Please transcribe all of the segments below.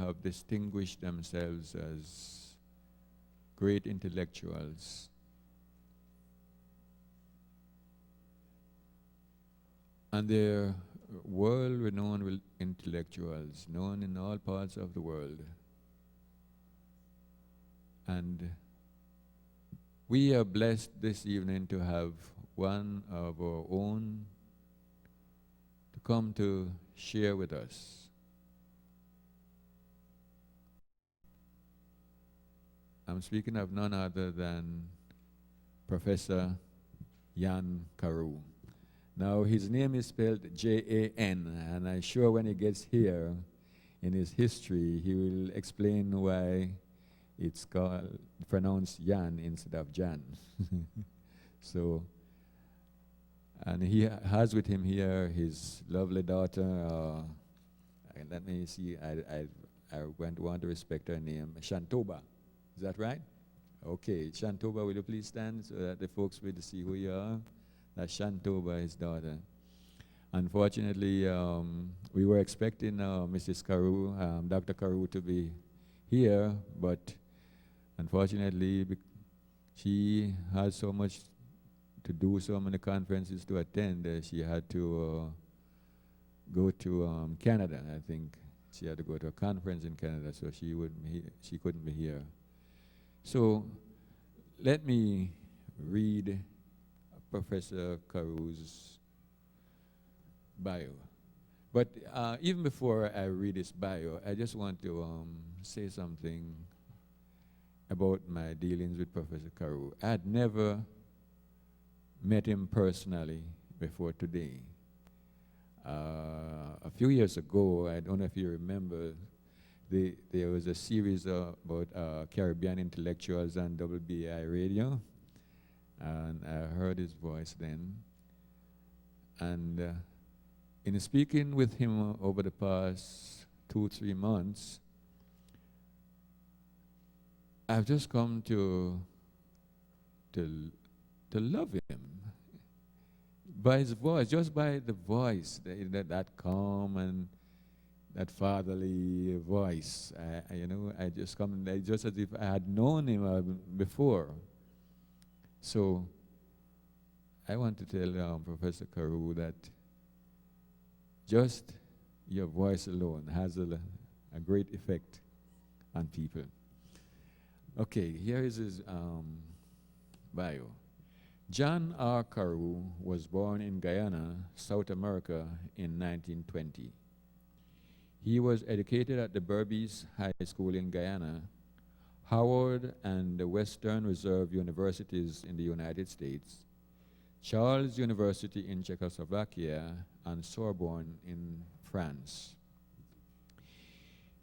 have distinguished themselves as great intellectuals. And they're world-renowned intellectuals, known in all parts of the world. And we are blessed this evening to have one of our own to come to share with us. I'm speaking of none other than Professor Jan Carew. Now, his name is spelled Jan, and I'm sure when he gets here in his history, he will explain why it's pronounced Jan instead of Jan. So, and he has with him here his lovely daughter. Let me see, I want to respect her name, Shantoba. Is that right? Okay, Shantoba, will you please stand so that the folks will see who you are? That's Shantoba, his daughter. Unfortunately, we were expecting Mrs. Carew, Dr. Carew, to be here, but unfortunately, she had so much to do, so many conferences to attend, she had to go to Canada. I think she had to go to a conference in Canada, so she couldn't be here. So let me read Professor Carew's bio. But even before I read his bio, I just want to say something about my dealings with Professor Carew. I had never met him personally before today. A few years ago, I don't know if you remember, there was a series about Caribbean intellectuals on WBI radio, and I heard his voice then. And in speaking with him over the past 2-3 months, I've just come to love him by his voice, just by the voice, that calm and that fatherly voice. I just come, just as if I had known him before. So I want to tell Professor Carew that just your voice alone has a great effect on people. Okay, here is his bio. John R. Carew was born in Guyana, South America in 1920. He was educated at the Berbice High School in Guyana, Howard and the Western Reserve Universities in the United States, Charles University in Czechoslovakia, and Sorbonne in France.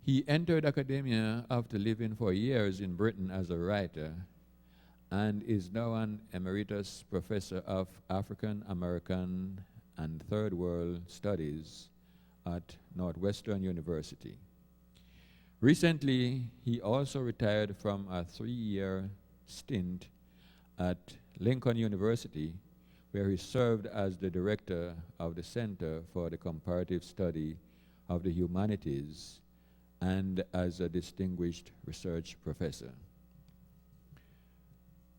He entered academia after living for years in Britain as a writer and is now an emeritus professor of African American and Third World Studies at Northwestern University. Recently, he also retired from a 3-year stint at Lincoln University, where he served as the director of the Center for the Comparative Study of the Humanities and as a distinguished research professor.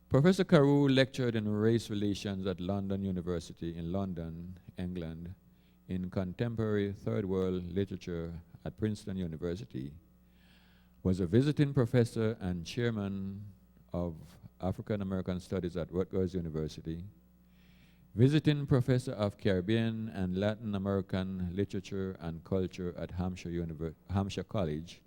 Professor Carew lectured in race relations at London University in London, England, in contemporary Third World literature at Princeton University, was a visiting professor and chairman of African American Studies at Rutgers University, visiting professor of Caribbean and Latin American literature and culture at Hampshire College,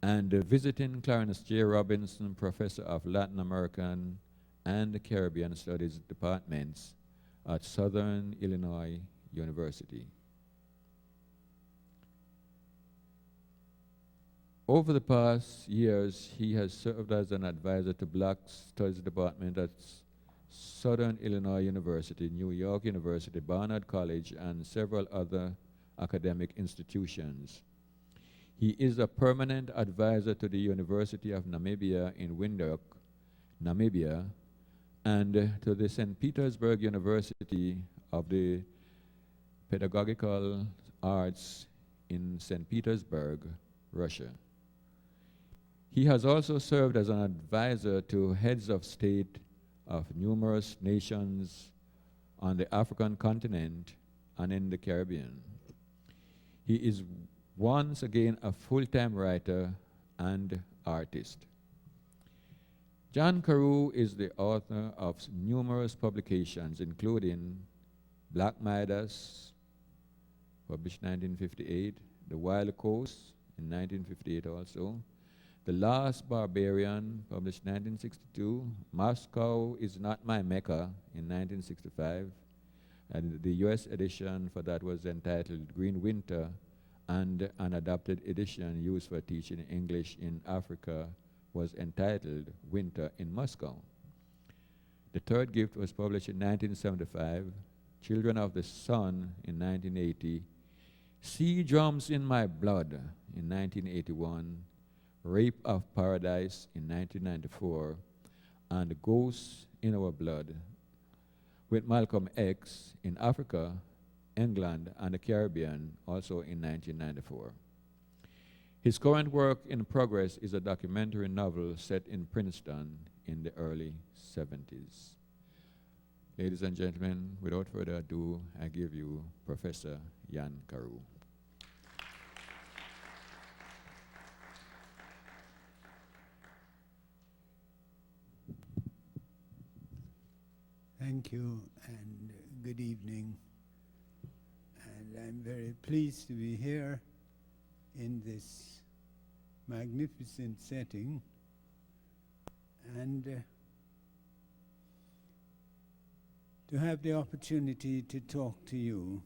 and the visiting Clarence J. Robinson Professor of Latin American and Caribbean Studies departments at Southern Illinois University. Over the past years, he has served as an advisor to Black Studies Department at Southern Illinois University, New York University, Barnard College, and several other academic institutions. He is a permanent advisor to the University of Namibia in Windhoek, Namibia, and to the St. Petersburg University of the Pedagogical Arts in St. Petersburg, Russia. He has also served as an advisor to heads of state of numerous nations on the African continent and in the Caribbean. He is once again a full-time writer and artist. John Carew is the author of numerous publications, including Black Midas, published 1958, The Wild Coast in 1958 also, The Last Barbarian, published 1962, Moscow is Not My Mecca in 1965, and the US edition for that was entitled Green Winter, and an adapted edition used for teaching English in Africa was entitled Winter in Moscow. The Third Gift was published in 1975, Children of the Sun in 1980, Sea Drums in My Blood in 1981, Rape of Paradise in 1994, and Ghosts in Our Blood with Malcolm X in Africa, England, and the Caribbean, also in 1994. His current work in progress is a documentary novel set in Princeton in the early 70s. Ladies and gentlemen, without further ado, I give you Professor Jan Carew. Thank you, and good evening. And I'm very pleased to be here in this magnificent setting, and to have the opportunity to talk to you.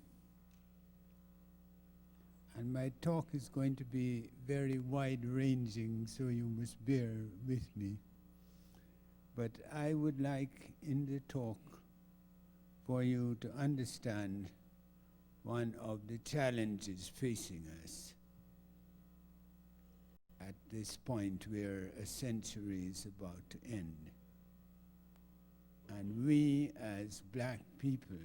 And my talk is going to be very wide-ranging, so you must bear with me. But I would like in the talk for you to understand one of the challenges facing us at this point where a century is about to end. And we as black people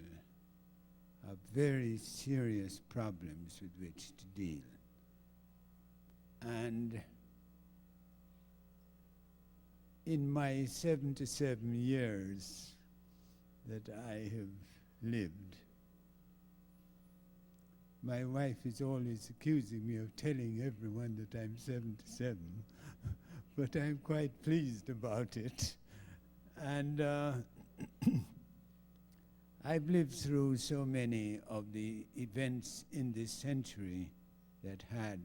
have very serious problems with which to deal. And in my 77 years that I have lived, my wife is always accusing me of telling everyone that I'm 77, but I'm quite pleased about it. And I've lived through so many of the events in this century that had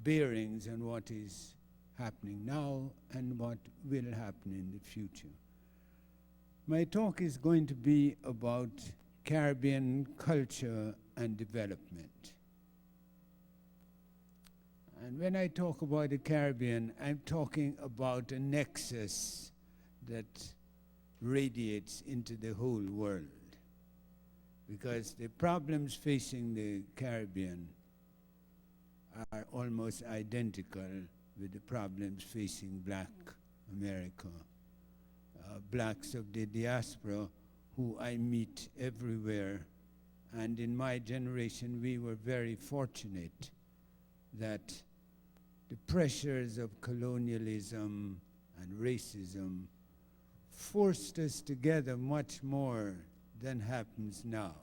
bearings on what is happening now and what will happen in the future. My talk is going to be about Caribbean culture and development. And when I talk about the Caribbean, I'm talking about a nexus that radiates into the whole world, because the problems facing the Caribbean are almost identical with the problems facing Black America. Blacks of the diaspora who I meet everywhere, and in my generation we were very fortunate that the pressures of colonialism and racism forced us together much more than happens now.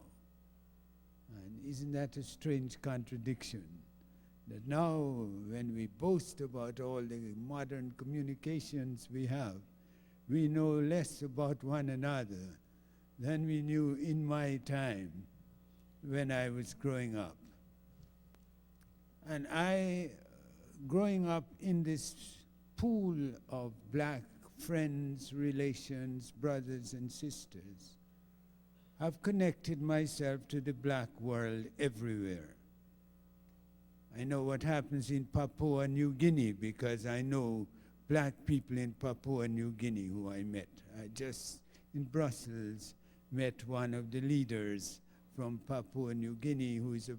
And isn't that a strange contradiction? That now, when we boast about all the modern communications we have, we know less about one another than we knew in my time when I was growing up. And I, growing up in this pool of black friends, relations, brothers and sisters, I've connected myself to the black world everywhere. I know what happens in Papua New Guinea because I know black people in Papua New Guinea who I met. I just, in Brussels, met one of the leaders from Papua New Guinea who is a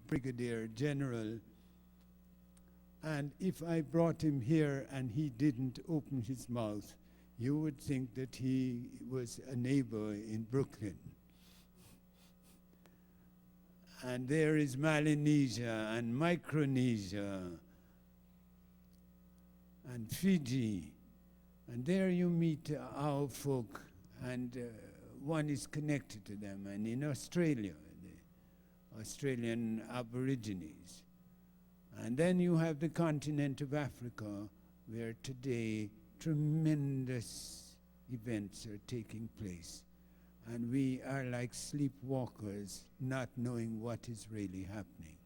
brigadier general. And if I brought him here and he didn't open his mouth, you would think that he was a neighbor in Brooklyn. and there is Melanesia and Micronesia and Fiji, and there you meet our folk, and one is connected to them. And in Australia, the Australian Aborigines. And then you have the continent of Africa, where today tremendous events are taking place. And we are like sleepwalkers, not knowing what is really happening.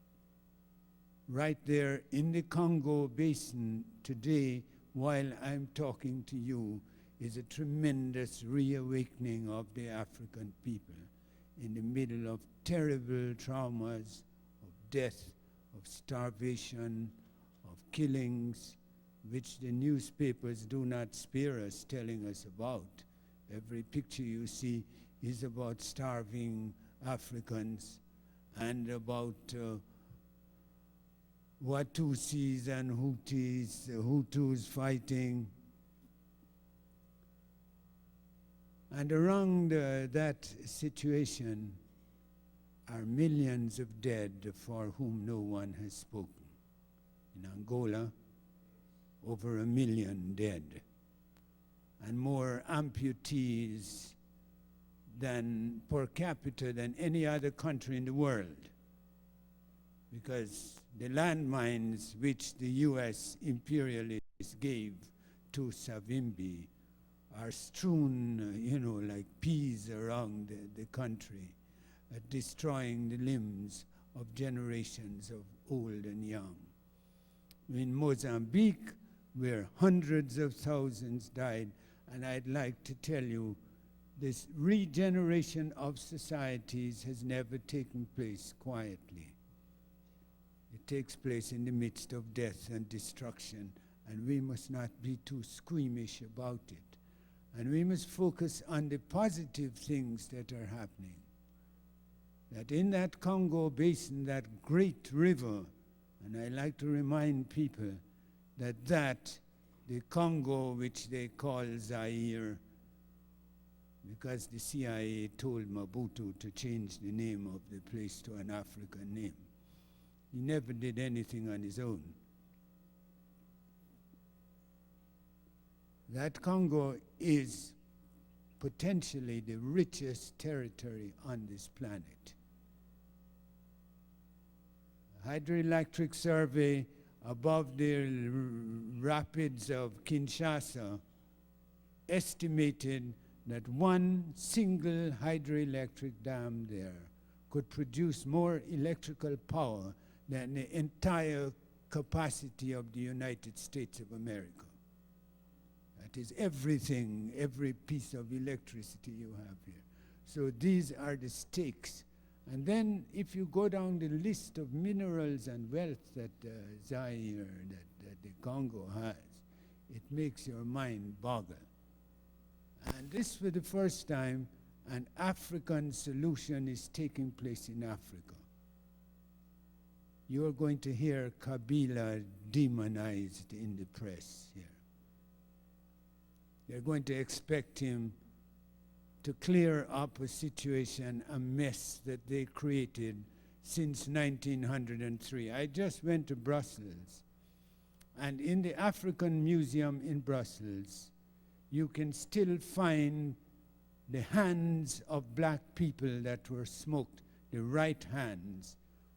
Right there in the Congo Basin today, while I'm talking to you, is a tremendous reawakening of the African people in the middle of terrible traumas, of death, of starvation, of killings, which the newspapers do not spare us telling us about. Every picture you see is about starving Africans and about Watusis and Hutus, Hutus fighting. And around that situation are millions of dead for whom no one has spoken. In Angola, over 1 million dead, and more amputees than per capita than any other country in the world, because the landmines which the US imperialists gave to Savimbi are strewn, like peas around the country, destroying the limbs of generations of old and young. In Mozambique, where hundreds of thousands died, and I'd like to tell you, this regeneration of societies has never taken place quietly. It takes place in the midst of death and destruction, and we must not be too squeamish about it. And we must focus on the positive things that are happening. That in that Congo Basin, that great river, and I like to remind people that the Congo, which they call Zaire, because the CIA told Mobutu to change the name of the place to an African name. He never did anything on his own. That Congo is potentially the richest territory on this planet. Hydroelectric survey above the rapids of Kinshasa estimated that one single hydroelectric dam there could produce more electrical power than the entire capacity of the United States of America. That is everything, every piece of electricity you have here. So these are the stakes. And then if you go down the list of minerals and wealth that Zaire, that the Congo has, it makes your mind boggle. And this, for the first time, an African solution is taking place in Africa. You are going to hear Kabila demonized in the press here. They're going to expect him to clear up a situation, a mess that they created since 1903. I just went to Brussels, and in the African Museum in Brussels, you can still find the hands of black people that were smoked, the right hands,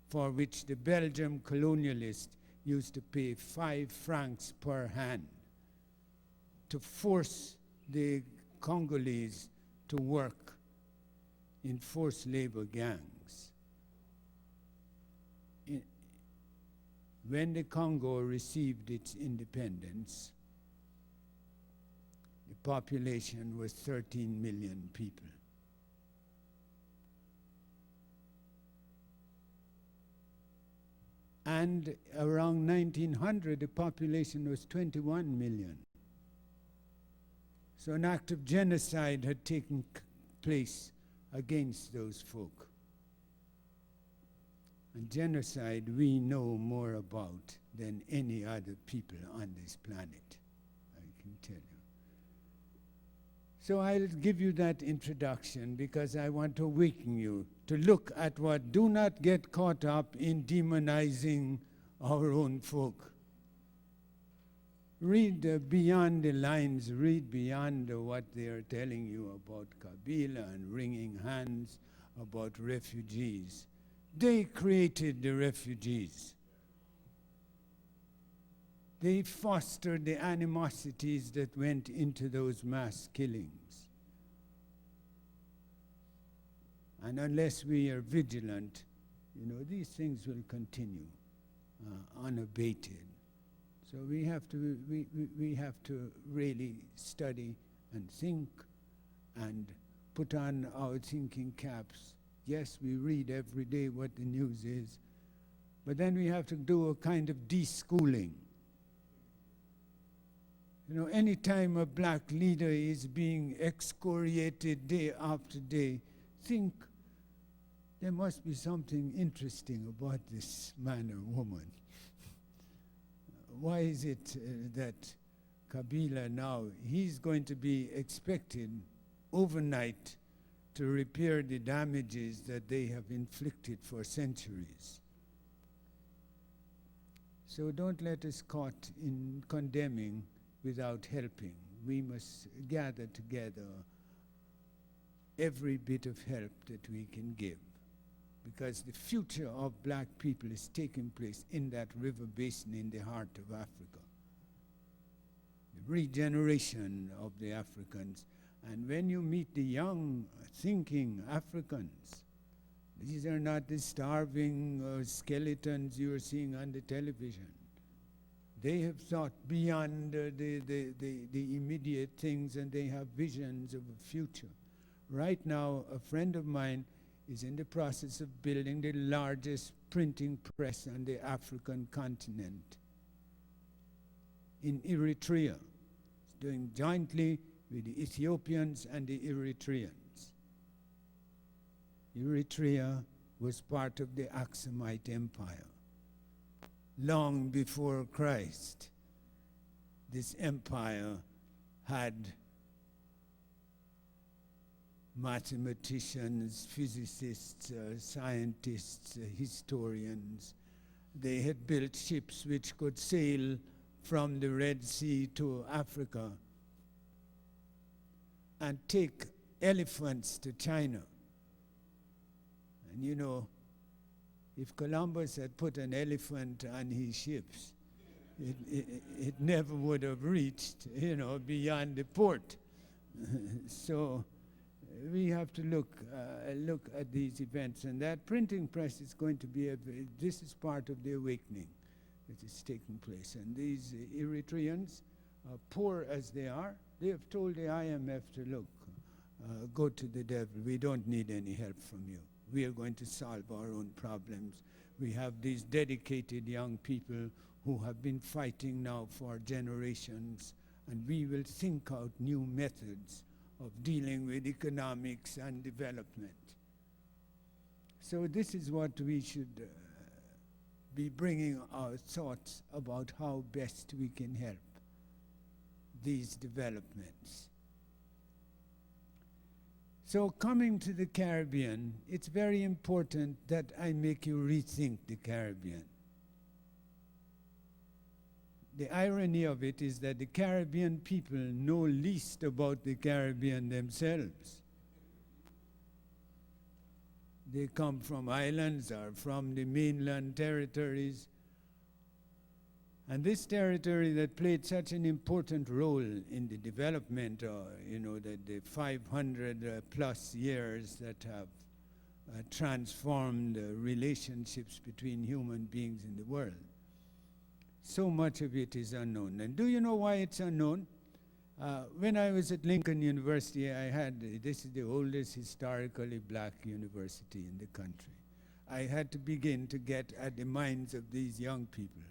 for which the Belgian colonialists used to pay 5 francs per hand to force the Congolese to work in forced labor gangs. When the Congo received its independence, the population was 13 million people. And around 1900, the population was 21 million. So an act of genocide had taken place against those folk. And genocide we know more about than any other people on this planet, I can tell you. So I'll give you that introduction because I want to awaken you to look at what, do not get caught up in demonizing our own folk. Read beyond the lines, read beyond what they are telling you about Kabila and wringing hands, about refugees. They created the refugees. They fostered the animosities that went into those mass killings. And unless we are vigilant, these things will continue unabated. So we have to really study and think and put on our thinking caps. Yes, we read every day what the news is, but then we have to do a kind of deschooling. Anytime a black leader is being excoriated day after day, think there must be something interesting about this man or woman. Why is it that Kabila now, he's going to be expected overnight to repair the damages that they have inflicted for centuries? So don't let us caught in condemning without helping. We must gather together every bit of help that we can give, because the future of black people is taking place in that river basin in the heart of Africa. The regeneration of the Africans. And when you meet the young, thinking Africans, these are not the starving skeletons you are seeing on the television. They have thought beyond the immediate things, and they have visions of a future. Right now, a friend of mine is in the process of building the largest printing press on the African continent in Eritrea. He's doing jointly with the Ethiopians and the Eritreans. Eritrea was part of the Aksumite Empire. Long before Christ, this empire had mathematicians, physicists, scientists, historians. They had built ships which could sail from the Red Sea to Africa and take elephants to China. And if Columbus had put an elephant on his ships, it never would have reached, beyond the port. So we have to look at these events, and that printing press is going to be this is part of the awakening that is taking place. And these Eritreans, poor as they are, they have told the IMF to look, go to the devil. We don't need any help from you. We are going to solve our own problems. We have these dedicated young people who have been fighting now for generations, and we will think out new methods of dealing with economics and development. So this is what we should be bringing our thoughts about how best we can help these developments. So coming to the Caribbean, it's very important that I make you rethink the Caribbean. The irony of it is that the Caribbean people know least about the Caribbean themselves. They come from islands or from the mainland territories. And this territory that played such an important role in the development, the 500 plus years that have transformed relationships between human beings in the world. So much of it is unknown. And do you know why it's unknown? When I was at Lincoln University, this is the oldest historically black university in the country. I had to begin to get at the minds of these young people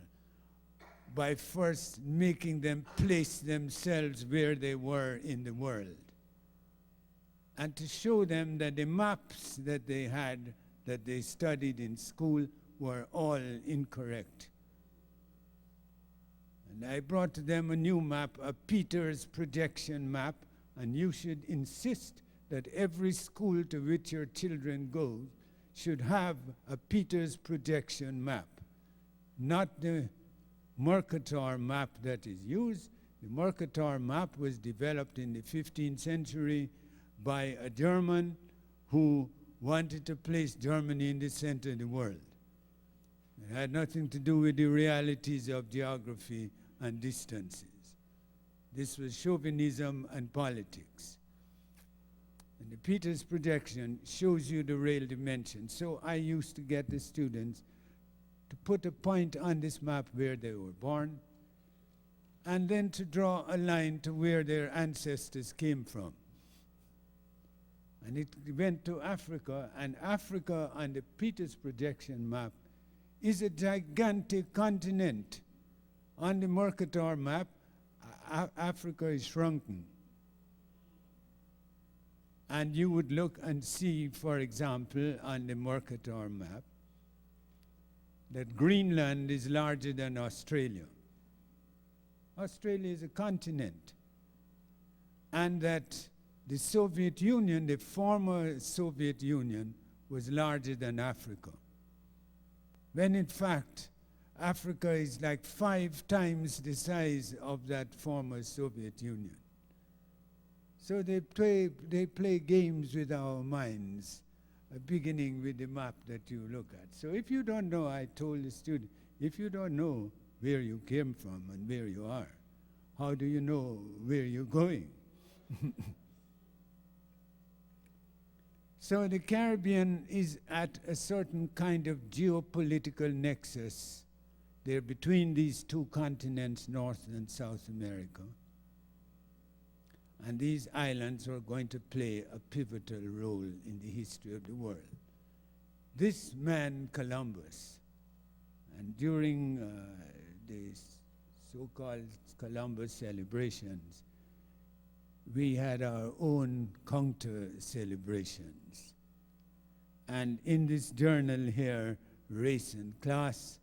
by first making them place themselves where they were in the world, and to show them that the maps that they had, that they studied in school, were all incorrect. And I brought to them a new map, a Peters projection map, and you should insist that every school to which your children go should have a Peters projection map, not the Mercator map that is used. The Mercator map was developed in the 15th century by a German who wanted to place Germany in the center of the world. It had nothing to do with the realities of geography and distances. This was chauvinism and politics. And the Peters projection shows you the real dimension. So I used to get the students to put a point on this map where they were born, and then to draw a line to where their ancestors came from. And it went to Africa, and Africa on the Peters projection map is a gigantic continent. On the Mercator map, Africa is shrunken. And you would look and see, for example, on the Mercator map, that Greenland is larger than Australia. Australia is a continent. And that the Soviet Union, the former Soviet Union, was larger than Africa. When in fact, Africa is like 5 times the size of that former Soviet Union. So they play games with our minds, beginning with the map that you look at. So if you don't know, I told the student, if you don't know where you came from and where you are, how do you know where you're going? So the Caribbean is at a certain kind of geopolitical nexus. They're between these two continents, North and South America. And these islands are going to play a pivotal role in the history of the world. This man, Columbus, and during the so-called Columbus celebrations, we had our own counter celebrations. And in this journal here, Race and Class,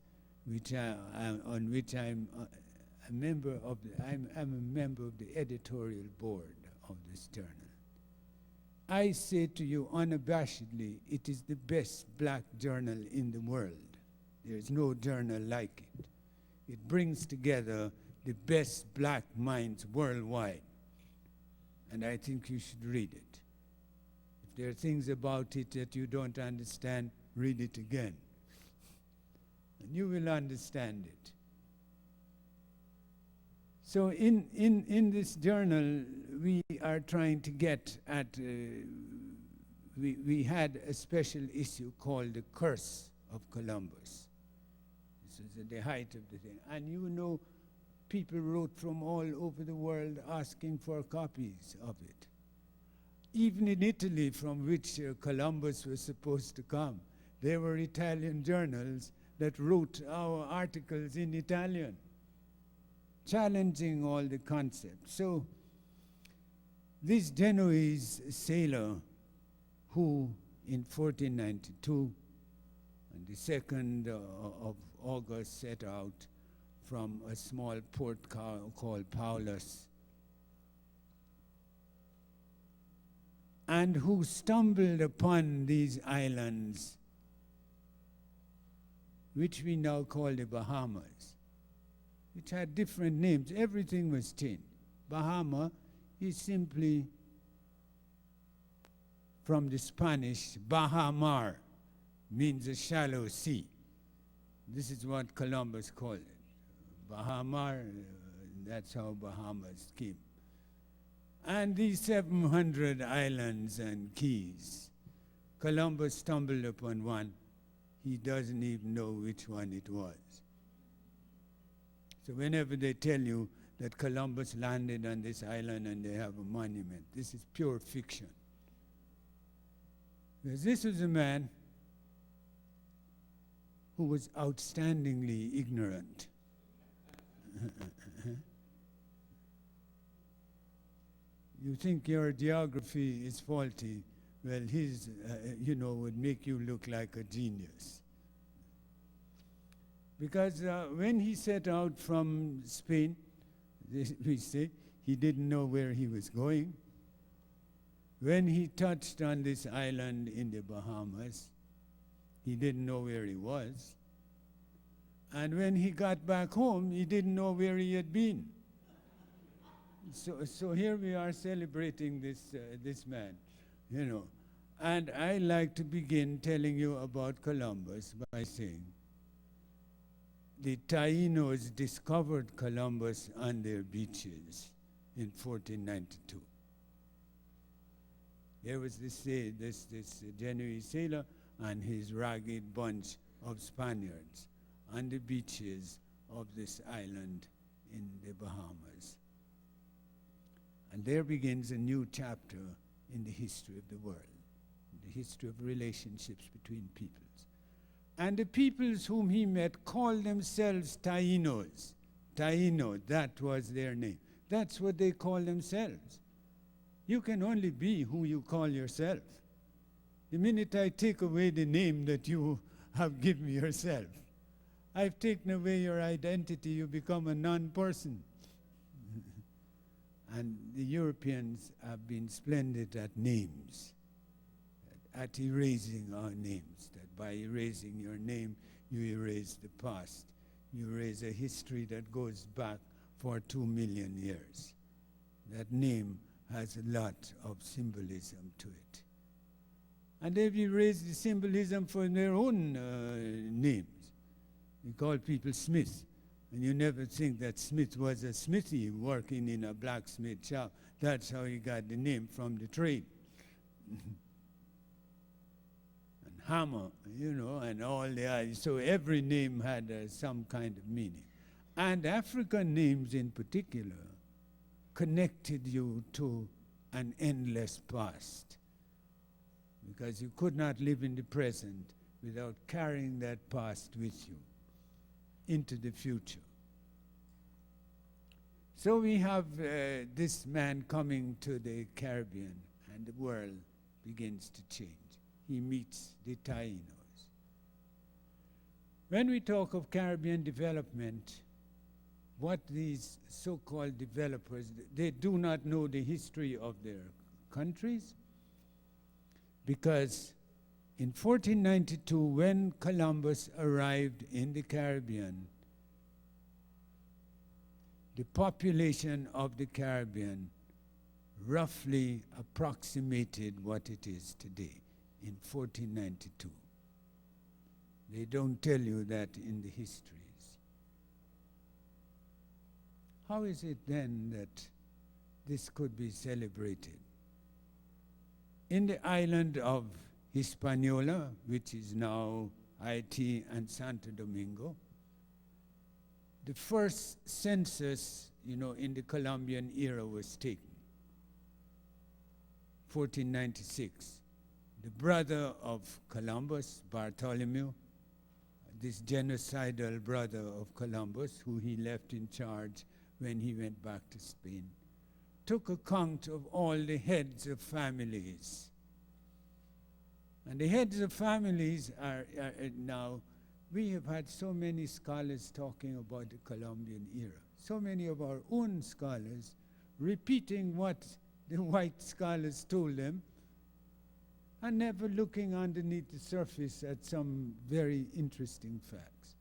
on which I'm a member of I'm a member of the editorial board of this journal. I say to you unabashedly, it is the best black journal in the world. There is no journal like it. It brings together the best black minds worldwide. And I think you should read it. If there are things about it that you don't understand, read it again. And you will understand it. So in this journal, we are trying to get at, we had a special issue called The Curse of Columbus. This is at the height of the thing. And you know, people wrote from all over the world asking for copies of it. Even in Italy, from which Columbus was supposed to come, there were Italian journals that wrote our articles in Italian, challenging all the concepts. So this Genoese sailor who in 1492, on the 2nd of August, set out from a small port called Paulus, and who stumbled upon these islands, which we now call the Bahamas, which had different names. Everything was changed. Bahama is simply from the Spanish, Baja Mar, means a shallow sea. This is what Columbus called it. Baja Mar, that's how Bahamas came. And these 700 islands and keys, Columbus stumbled upon one. He doesn't even know which one it was. So whenever they tell you that Columbus landed on this island and they have a monument, this is pure fiction. Because this was a man who was outstandingly ignorant. You think your geography is faulty, well, his, would make you look like a genius. Because when he set out from Spain, we say, he didn't know where he was going. when he touched on this island in the Bahamas, he didn't know where he was. And when he got back home, he didn't know where he had been. So here we are celebrating this man, you know. And I like to begin telling you about Columbus by saying the Taínos discovered Columbus on their beaches in 1492. There was this Genoese sailor and his ragged bunch of Spaniards on the beaches of this island in the Bahamas. And there begins a new chapter in the history of the world, the history of relationships between peoples. And the peoples whom he met called themselves Taínos. Taíno, that was their name. That's what they call themselves. You can only be who you call yourself. The minute I take away the name that you have given yourself, I've taken away your identity, you become a non-person. And the Europeans have been splendid at names, at erasing our names, that by erasing your name, you erase the past. You erase a history that goes back for 2 million years. That name has a lot of symbolism to it. And they've erased the symbolism for their own names. We call people Smith, and you never think that Smith was a smithy working in a blacksmith shop. That's how he got the name, from the trade. And Hammer, you know, and all the others. So every name had some kind of meaning. And African names in particular connected you to an endless past, because you could not live in the present without carrying that past with you into the future. So we have this man coming to the Caribbean, and the world begins to change. He meets the Taínos. When we talk of Caribbean development, what these so-called developers, they do not know the history of their countries, because in 1492, when Columbus arrived in the Caribbean, the population of the Caribbean roughly approximated what it is today in 1492. They don't tell you that in the histories. How is it then that this could be celebrated? In the island of Hispaniola, which is now Haiti and Santo Domingo, the first census, you know, in the Colombian era was taken, 1496. The brother of Columbus, Bartholomew, this genocidal brother of Columbus, who he left in charge when he went back to Spain, took account of all the heads of families. And the heads of families are now, we have had so many scholars talking about the Columbian era, so many of our own scholars repeating what the white scholars told them, and never looking underneath the surface at some very interesting facts.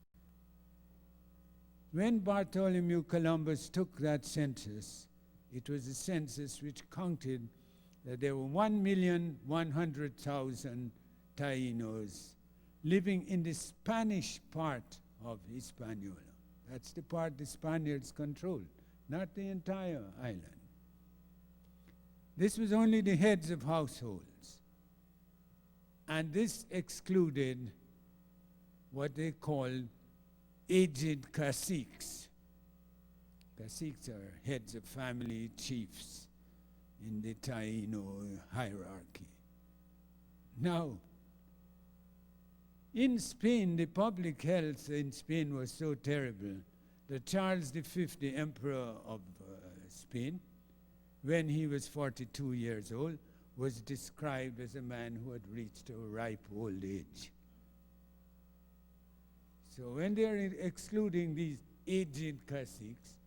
When Bartholomew Columbus took that census, it was a census which counted that there were 1,100,000 Taínos living in the Spanish part of Hispaniola. That's the part the Spaniards controlled, not the entire island. This was only the heads of households. And this excluded what they called aged caciques. Caciques are heads of family, chiefs in the Taíno hierarchy. Now, in Spain, the public health in Spain was so terrible that Charles V, the Emperor of Spain, when he was 42 years old, was described as a man who had reached a ripe old age. So when they're excluding these aged caciques,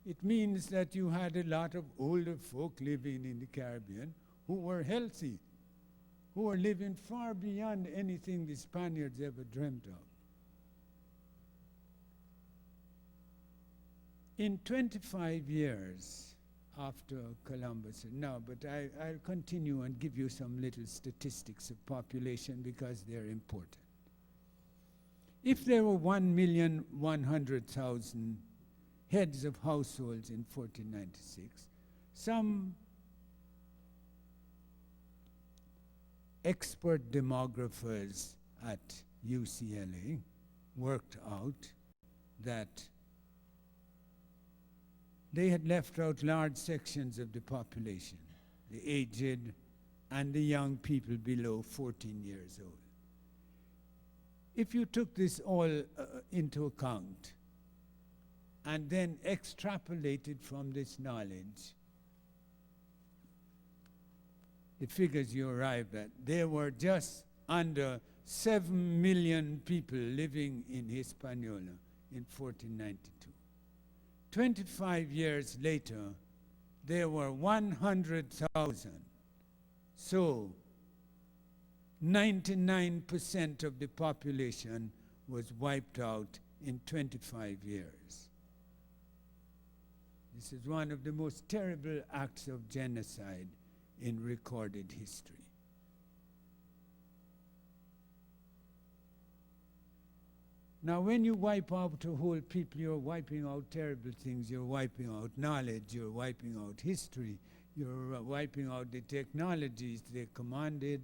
it means that you had a lot of older folk living in the Caribbean who were healthy, who were living far beyond anything the Spaniards ever dreamt of. In 25 years after Columbus, no, but I'll continue and give you some little statistics of population because they're important. If there were 1,100,000 heads of households in 1496, some expert demographers at UCLA worked out that they had left out large sections of the population, the aged and the young people below 14 years old. If you took this all into account and then extrapolated from this knowledge, the figures you arrived at, there were just under 7 million people living in Hispaniola in 1492. 25 years later, there were 100,000. So 99% of the population was wiped out in 25 years. This is one of the most terrible acts of genocide in recorded history. Now, when you wipe out a whole people, you're wiping out terrible things. You're wiping out knowledge. You're wiping out history. You're wiping out the technologies they commanded.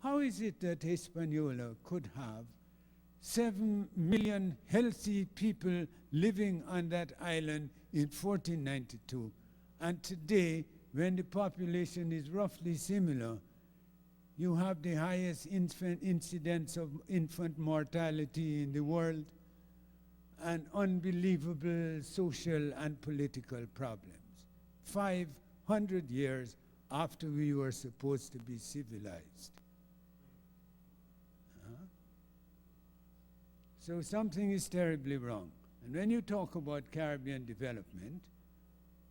How is it that Hispaniola could have 7 million healthy people living on that island in 1492, and today, when the population is roughly similar, you have the highest incidence of infant mortality in the world and unbelievable social and political problems, 500 years after we were supposed to be civilized. So something is terribly wrong. And when you talk about Caribbean development,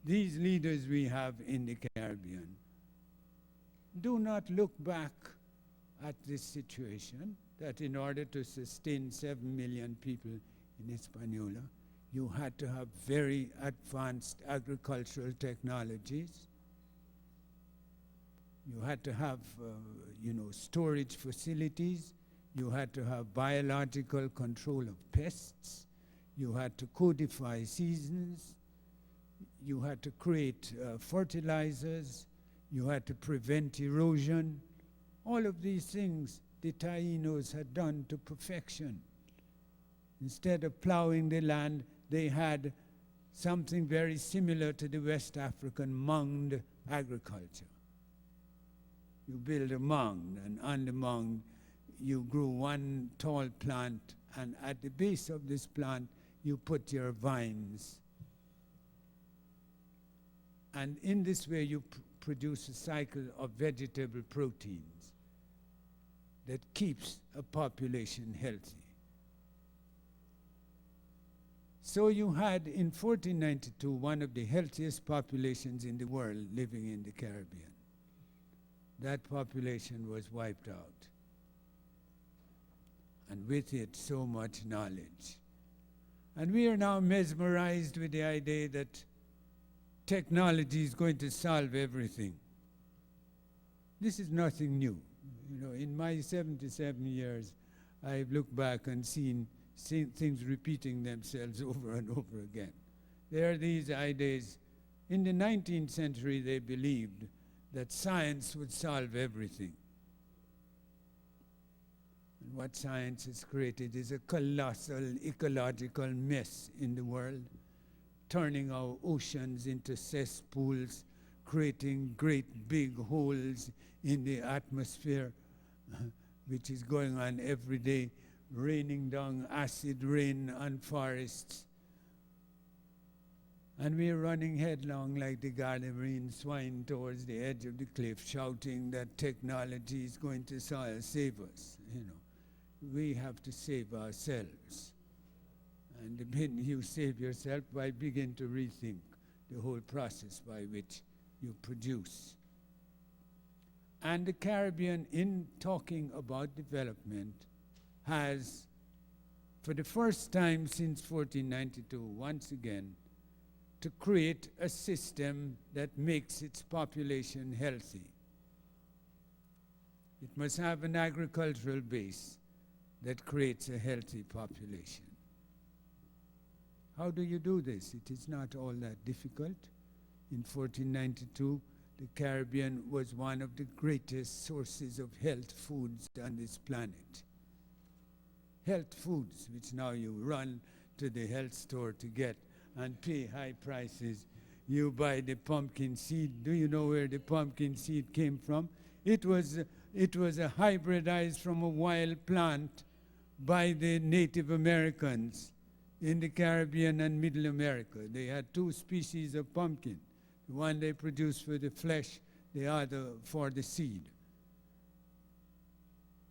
these leaders we have in the Caribbean do not look back at this situation, that in order to sustain 7 million people in Hispaniola, you had to have very advanced agricultural technologies. You had to have, storage facilities. You had to have biological control of pests. You had to codify seasons. You had to create fertilizers. You had to prevent erosion. All of these things the Tainos had done to perfection. Instead of plowing the land, they had something very similar to the West African mound agriculture. You build a mound, and on the mound, you grew one tall plant, and at the base of this plant, you put your vines. And in this way, you produce a cycle of vegetable proteins that keeps a population healthy. So you had, in 1492, one of the healthiest populations in the world living in the Caribbean. That population was wiped out. And with it, so much knowledge. And we are now mesmerized with the idea that technology is going to solve everything. This is nothing new. In my 77 years, I've looked back and seen things repeating themselves over and over again. There are these ideas. In the 19th century, they believed that science would solve everything. And what science has created is a colossal ecological mess in the world, turning our oceans into cesspools, creating great big holes in the atmosphere, which is going on every day, raining down acid rain on forests. And we are running headlong like the Gadarean swine towards the edge of the cliff, shouting that technology is going to save us. We have to save ourselves. And when you save yourself, begin to rethink the whole process by which you produce. And the Caribbean, in talking about development, has, for the first time since 1492, once again, to create a system that makes its population healthy. It must have an agricultural base that creates a healthy population. How do you do this? It is not all that difficult. In 1492, the Caribbean was one of the greatest sources of health foods on this planet. Health foods, which now you run to the health store to get and pay high prices. You buy the pumpkin seed. Do you know where the pumpkin seed came from? It was a hybridized from a wild plant by the Native Americans in the Caribbean and Middle America. They had two species of pumpkin. The one they produced for the flesh, the other for the seed.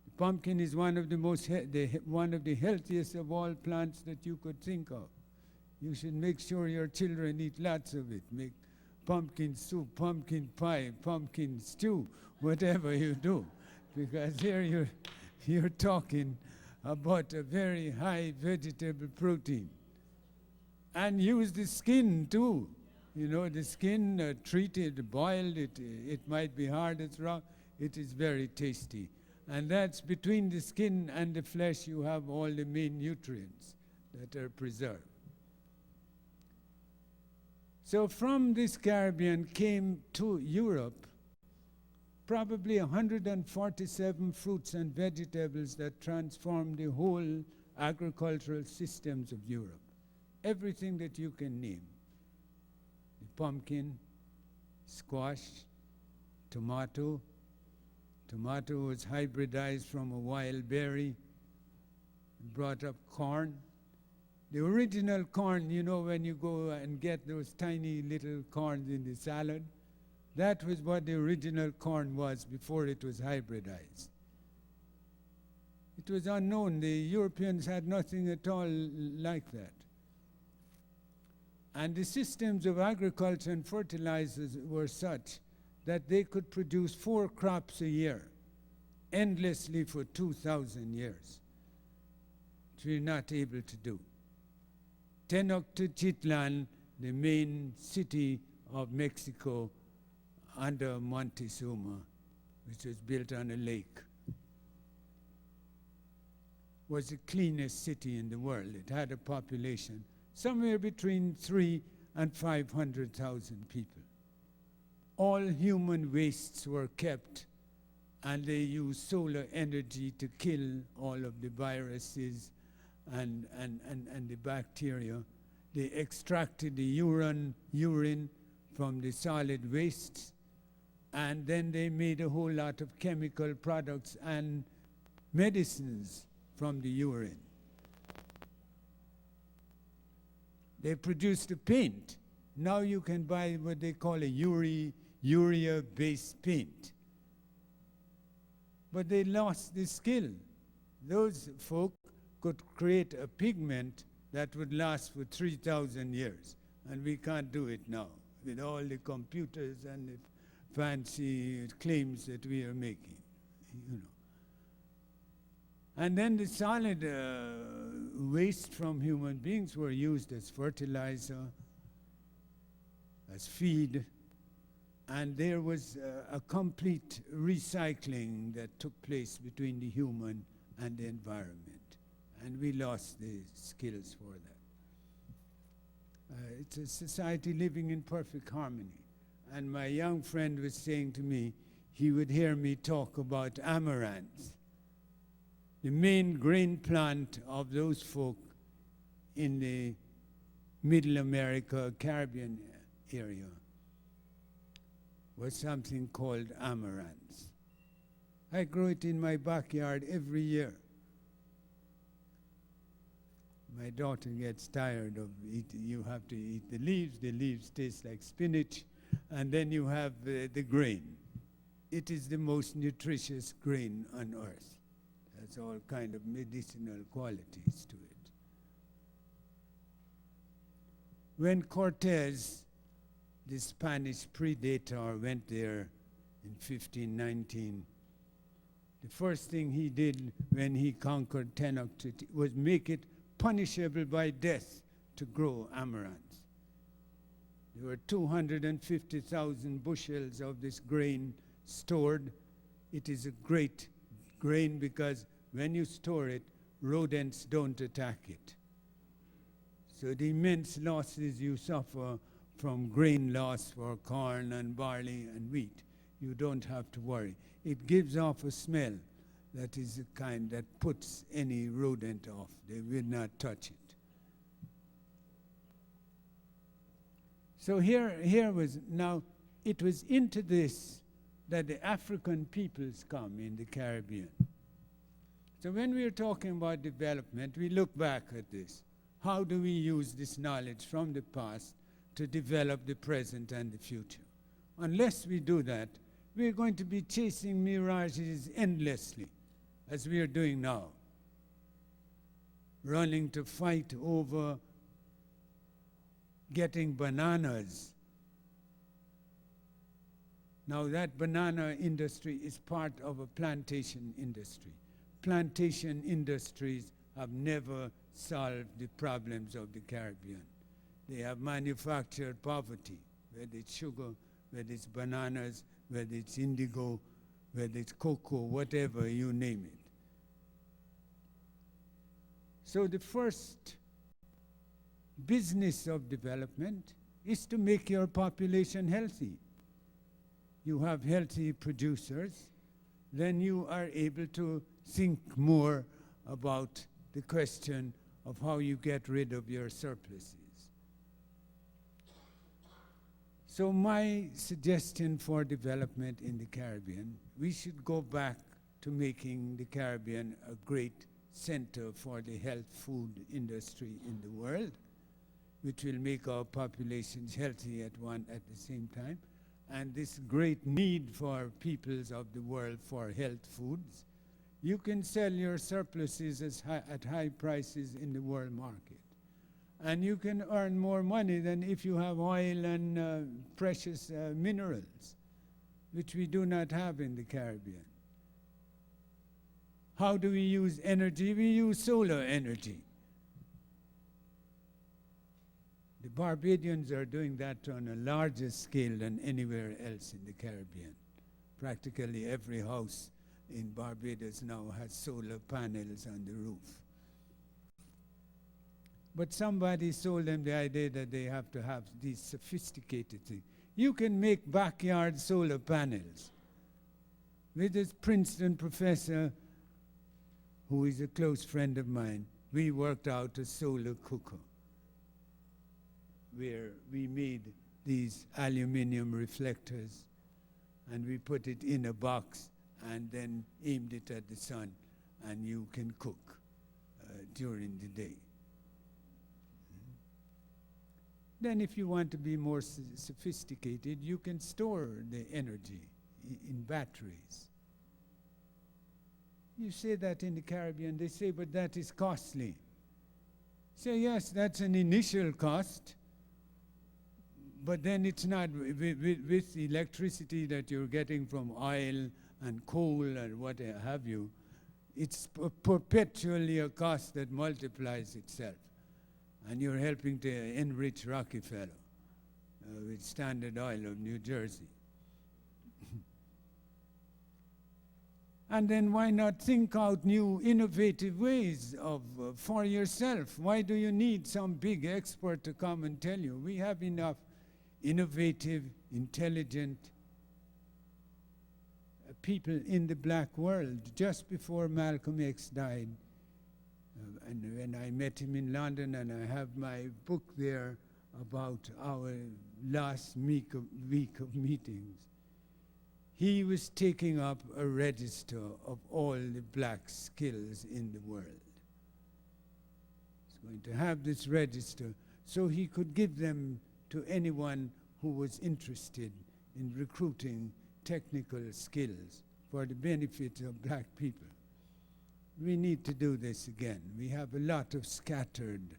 The pumpkin is one of the healthiest of all plants that you could think of. You should make sure your children eat lots of it. Make pumpkin soup, pumpkin pie, pumpkin stew, whatever you do. Because here you're talking about a very high vegetable protein. And use the skin too. You know, the skin treated, boiled, it might be hard, it's raw. It is very tasty. And that's between the skin and the flesh you have all the main nutrients that are preserved. So from this Caribbean came to Europe probably 147 fruits and vegetables that transformed the whole agricultural systems of Europe. Everything that you can name. The pumpkin, squash, tomato. Tomato was hybridized from a wild berry, brought up corn. The original corn, you know, when you go and get those tiny little corns in the salad, that was what the original corn was before it was hybridized. It was unknown. The Europeans had nothing at all like that. And the systems of agriculture and fertilizers were such that they could produce 4 crops a year, endlessly for 2,000 years, which we're not able to do. Tenochtitlan, the main city of Mexico under Montezuma, which was built on a lake, was the cleanest city in the world. It had a population somewhere between 300,000 and 500,000 people. All human wastes were kept, and they used solar energy to kill all of the viruses and the bacteria. They extracted the urine from the solid wastes, and then they made a whole lot of chemical products and medicines from the urine. They produced a paint. Now you can buy what they call a urea-based paint. But they lost the skill. Those folk could create a pigment that would last for 3,000 years. And we can't do it now with all the computers and the fancy claims that we are making, you know. And then the solid waste from human beings were used as fertilizer, as feed, and there was a complete recycling that took place between the human and the environment. And we lost the skills for that. It's a society living in perfect harmony. And my young friend was saying to me, he would hear me talk about amaranth, the main grain plant of those folk in the Middle America, Caribbean area, was something called amaranth. I grow it in my backyard every year. My daughter gets tired of eating. You have to eat the leaves. The leaves taste like spinach. And then you have the grain. It is the most nutritious grain on earth. Has all kind of medicinal qualities to it. When Cortez, the Spanish predator, went there in 1519. The first thing he did when he conquered Tenochtitlan was make it punishable by death to grow amaranth. There were 250,000 bushels of this grain stored. It is a great grain because when you store it, rodents don't attack it. So the immense losses you suffer from grain loss for corn and barley and wheat, you don't have to worry. It gives off a smell that is the kind that puts any rodent off. They will not touch it. So here was, now it was into this that the African peoples come in the Caribbean. So when we are talking about development, we look back at this. How do we use this knowledge from the past to develop the present and the future? Unless we do that, we're going to be chasing mirages endlessly, as we are doing now. Running to fight over getting bananas. Now that banana industry is part of a plantation industry. Plantation industries have never solved the problems of the Caribbean. They have manufactured poverty, whether it's sugar, whether it's bananas, whether it's indigo, whether it's cocoa, whatever, you name it. So the first business of development is to make your population healthy. You have healthy producers, then you are able to think more about the question of how you get rid of your surpluses. So my suggestion for development in the Caribbean, we should go back to making the Caribbean a great center for the health food industry in the world, which will make our populations healthy at the same time. And this great need for peoples of the world for health foods, you can sell your surpluses at high prices in the world market. And you can earn more money than if you have oil and precious minerals, which we do not have in the Caribbean. How do we use energy? We use solar energy. The Barbadians are doing that on a larger scale than anywhere else in the Caribbean. Practically every house in Barbados now has solar panels on the roof. But somebody sold them the idea that they have to have these sophisticated things. You can make backyard solar panels. With this Princeton professor, who is a close friend of mine, we worked out a solar cooker where we made these aluminum reflectors and we put it in a box and then aimed it at the sun, and you can cook during the day. Then if you want to be more sophisticated, you can store the energy in batteries. You say that in the Caribbean, they say, but that is costly. Say, yes, that's an initial cost, but then it's not with the electricity that you're getting from oil and coal and what have you. It's perpetually a cost that multiplies itself. And you're helping to enrich Rockefeller with Standard Oil of New Jersey. And then why not think out new innovative ways of for yourself? Why do you need some big expert to come and tell you? We have enough innovative, intelligent people in the black world. Just before Malcolm X died, and when I met him in London, and I have my book there about our last week of meetings, he was taking up a register of all the black skills in the world. He's going to have this register so he could give them to anyone who was interested in recruiting technical skills for the benefit of black people. We need to do this again. We have a lot of scattered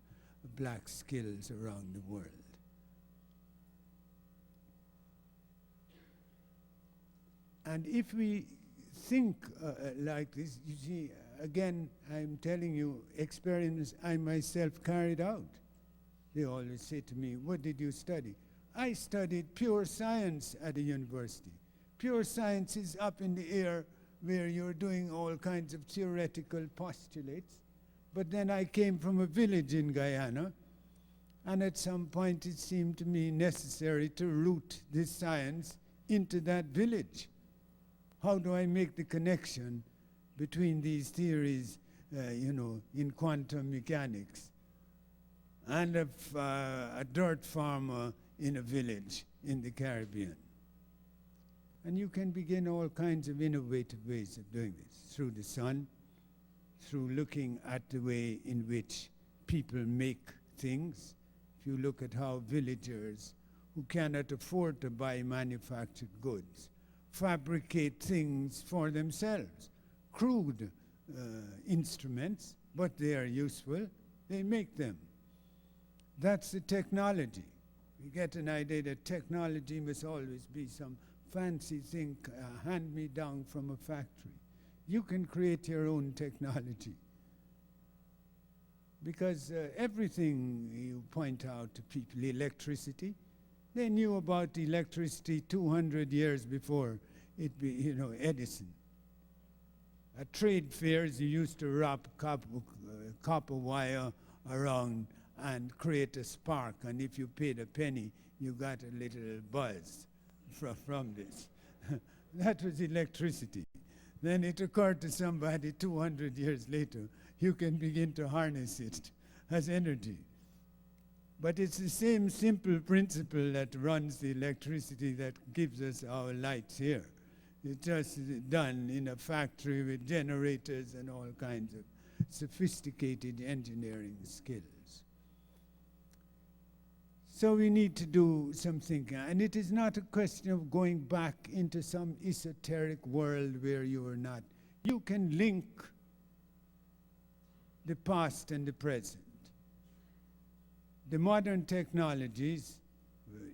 black skills around the world. And if we think like this, you see, again, I'm telling you, experiments I myself carried out. They always say to me, what did you study? I studied pure science at a university. Pure science is up in the air where you're doing all kinds of theoretical postulates. But then I came from a village in Guyana, and at some point it seemed to me necessary to root this science into that village. How do I make the connection between these theories, in quantum mechanics, and a dirt farmer in a village in the Caribbean? And you can begin all kinds of innovative ways of doing this, through the sun, through looking at the way in which people make things. If you look at how villagers who cannot afford to buy manufactured goods fabricate things for themselves, crude instruments, but they are useful, they make them. That's the technology. We get an idea that technology must always be some fancy thing hand-me-down from a factory. You can create your own technology. Because everything you point out to people, electricity, they knew about electricity 200 years before it be, Edison. At trade fairs, you used to wrap copper wire around and create a spark, and if you paid a penny, you got a little buzz from this. That was electricity. Then it occurred to somebody 200 years later, you can begin to harness it as energy. But it's the same simple principle that runs the electricity that gives us our lights here. It's just done in a factory with generators and all kinds of sophisticated engineering skills. So we need to do something, and it is not a question of going back into some esoteric world where you are not. You can link the past and the present. The modern technologies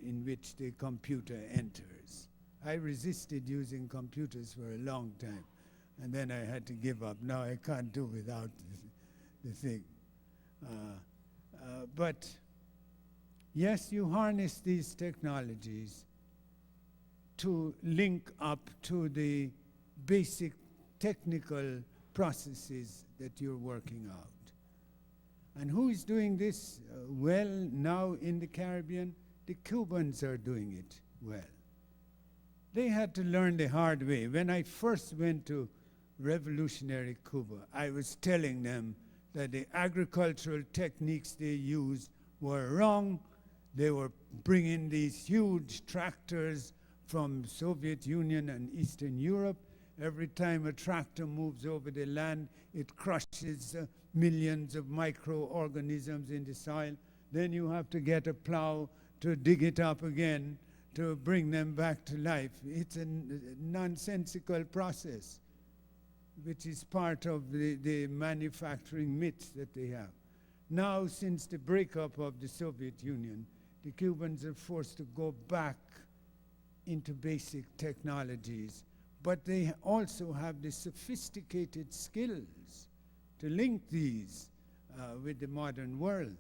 in which the computer enters. I resisted using computers for a long time, and then I had to give up. Now I can't do without the thing. But yes, you harness these technologies to link up to the basic technical processes that you're working out. And who is doing this well now in the Caribbean? The Cubans are doing it well. They had to learn the hard way. When I first went to revolutionary Cuba, I was telling them that the agricultural techniques they used were wrong. They were bringing these huge tractors from Soviet Union and Eastern Europe. Every time a tractor moves over the land, it crushes millions of microorganisms in the soil. Then you have to get a plow to dig it up again to bring them back to life. It's a nonsensical process, which is part of the manufacturing myths that they have. Now, since the breakup of the Soviet Union, the Cubans are forced to go back into basic technologies, but they also have the sophisticated skills to link these with the modern world.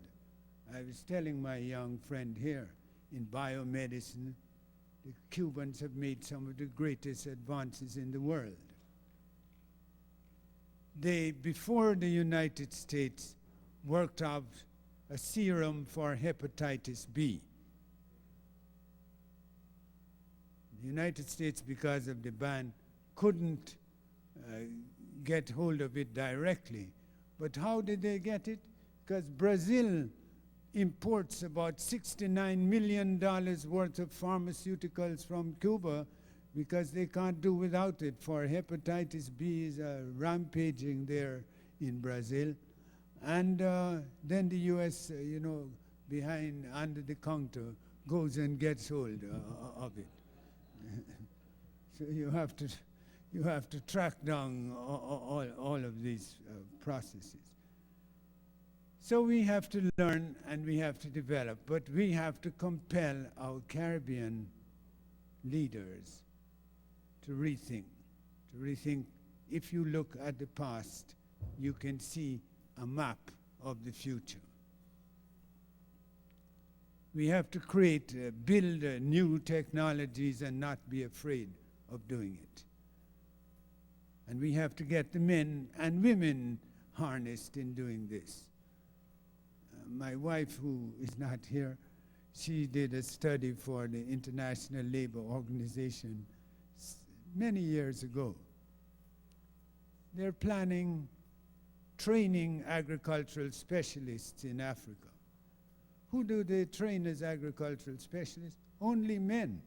I was telling my young friend here, in biomedicine, the Cubans have made some of the greatest advances in the world. They, before the United States, worked out a serum for hepatitis B. The United States, because of the ban, couldn't get hold of it directly. But how did they get it? Because Brazil imports about $69 million worth of pharmaceuticals from Cuba because they can't do without it. For hepatitis B is rampaging there in Brazil. And then the U.S., behind, under the counter, goes and gets hold of it. So you have to track down all of these processes. So we have to learn and we have to develop, but we have to compel our Caribbean leaders to rethink. To rethink, if you look at the past, you can see a map of the future. We have to build new technologies and not be afraid of doing it. And we have to get the men and women harnessed in doing this. My wife, who is not here, she did a study for the International Labour Organization many years ago. They're planning training agricultural specialists in Africa. Who do they train as agricultural specialists? Only men.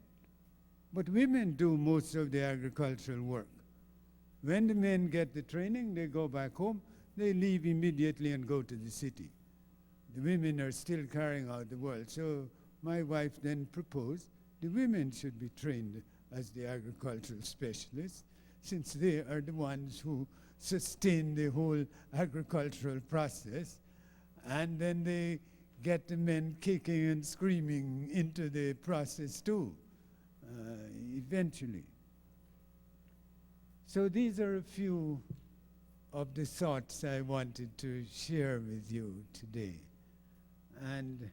But women do most of the agricultural work. When the men get the training, they go back home, they leave immediately and go to the city. The women are still carrying out the work. So my wife then proposed the women should be trained as the agricultural specialists, since they are the ones who sustain the whole agricultural process, and then they get the men kicking and screaming into the process too, eventually. So these are a few of the thoughts I wanted to share with you today. And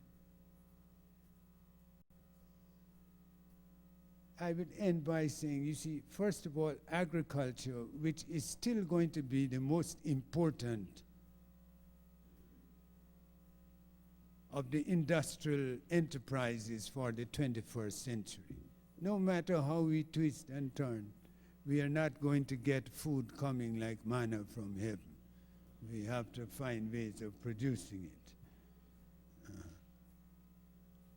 I would end by saying, you see, first of all, agriculture, which is still going to be the most important of the industrial enterprises for the 21st century. No matter how we twist and turn, we are not going to get food coming like manna from heaven. We have to find ways of producing it.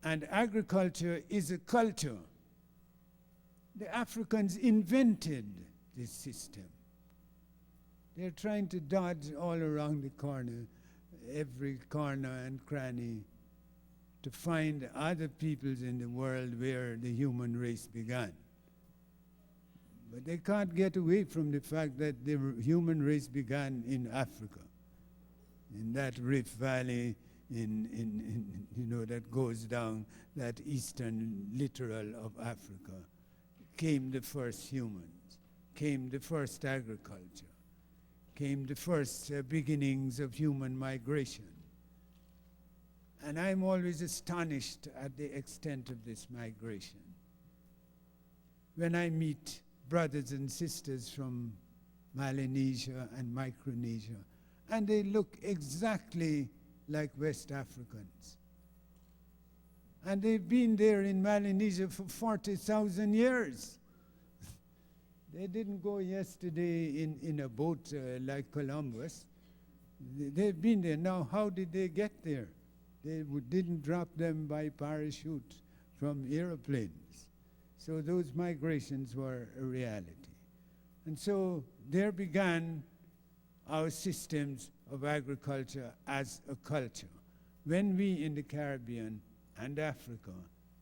And agriculture is a culture. The Africans invented this system. They're trying to dodge all around the corner, every corner and cranny, to find other peoples in the world where the human race began. But they can't get away from the fact that the human race began in Africa, in that Rift Valley, that goes down that eastern littoral of Africa. Came the first humans, came the first agriculture, came the first beginnings of human migration. And I'm always astonished at the extent of this migration. When I meet brothers and sisters from Melanesia and Micronesia, and they look exactly like West Africans. And they've been there in Melanesia for 40,000 years. They didn't go yesterday in a boat like Columbus. They've been there. Now, how did they get there? They didn't drop them by parachute from airplanes. So those migrations were a reality. And so there began our systems of agriculture as a culture. When we in the Caribbean and Africa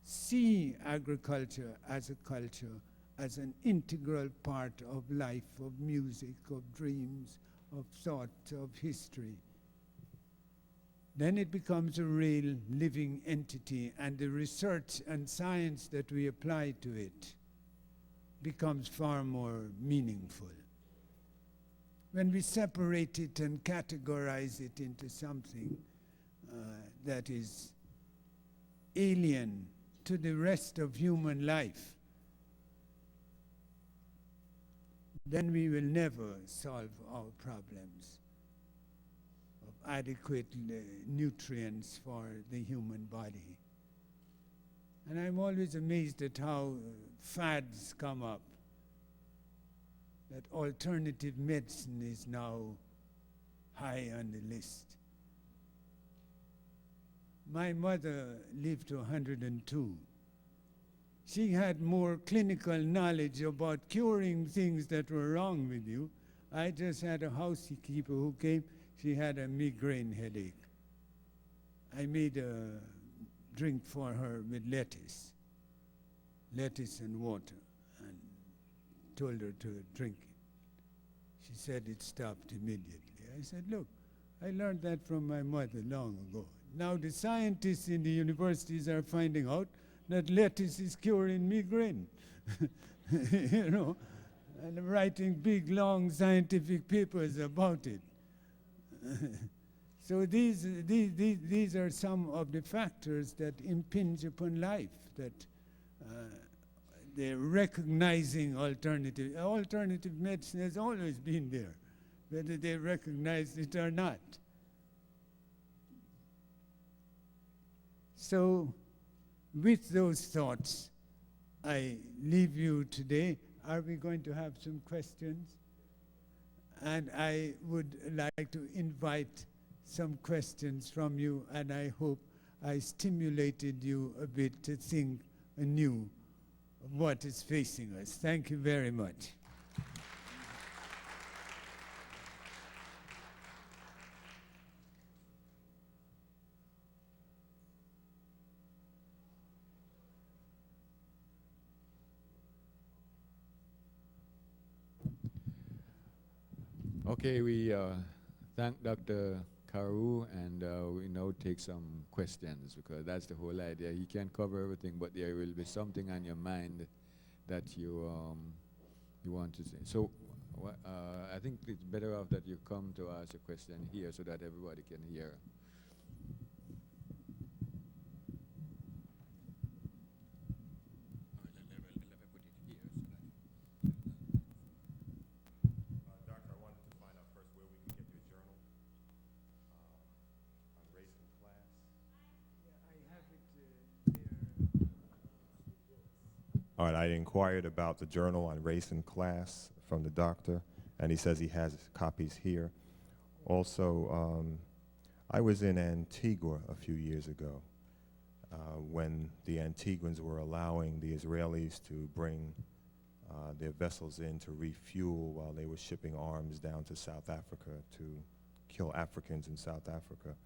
see agriculture as a culture, as an integral part of life, of music, of dreams, of thought, of history, then it becomes a real living entity, and the research and science that we apply to it becomes far more meaningful. When we separate it and categorize it into something that is alien to the rest of human life, then we will never solve our problems of adequate nutrients for the human body. And I'm always amazed at how fads come up, that alternative medicine is now high on the list. My mother lived to 102. She had more clinical knowledge about curing things that were wrong with you. I just had a housekeeper who came. She had a migraine headache. I made a drink for her with lettuce and water, and told her to drink it. She said it stopped immediately. I said, look, I learned that from my mother long ago. Now the scientists in the universities are finding out that lettuce is curing migraine. and writing big, long scientific papers about it. So these are some of the factors that impinge upon life, that they're recognizing alternative medicine has always been there, whether they recognize it or not. So with those thoughts, I leave you today. Are we going to have some questions? And I would like to invite some questions from you, and I hope I stimulated you a bit to think anew of what is facing us. Thank you very much. Okay, we thank Dr. Carew, and we now take some questions, because that's the whole idea. He can't cover everything, but there will be something on your mind that you want to say. So I think it's better off that you come to ask a question here so that everybody can hear. All right, I inquired about the journal on race and class from the doctor, and he says he has copies here. Also, I was in Antigua a few years ago when the Antiguans were allowing the Israelis to bring their vessels in to refuel while they were shipping arms down to South Africa to kill Africans in South Africa.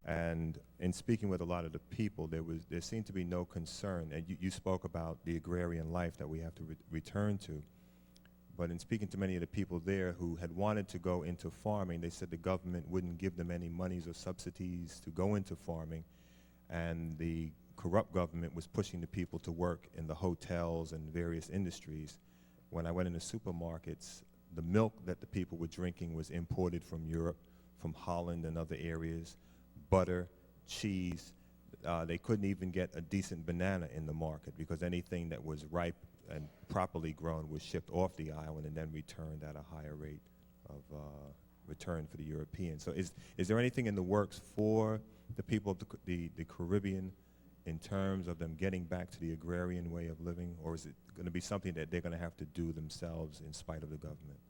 And in speaking with a lot of the people, there seemed to be no concern. And you spoke about the agrarian life that we have to return to. But in speaking to many of the people there who had wanted to go into farming, they said the government wouldn't give them any monies or subsidies to go into farming. And the corrupt government was pushing the people to work in the hotels and various industries. When I went into supermarkets, the milk that the people were drinking was imported from Europe, from Holland and other areas. Butter, cheese. They couldn't even get a decent banana in the market because anything that was ripe and properly grown was shipped off the island and then returned at a higher rate of return for the Europeans. So is there anything in the works for the people of the Caribbean in terms of them getting back to the agrarian way of living, or is it going to be something that they're going to have to do themselves in spite of the government?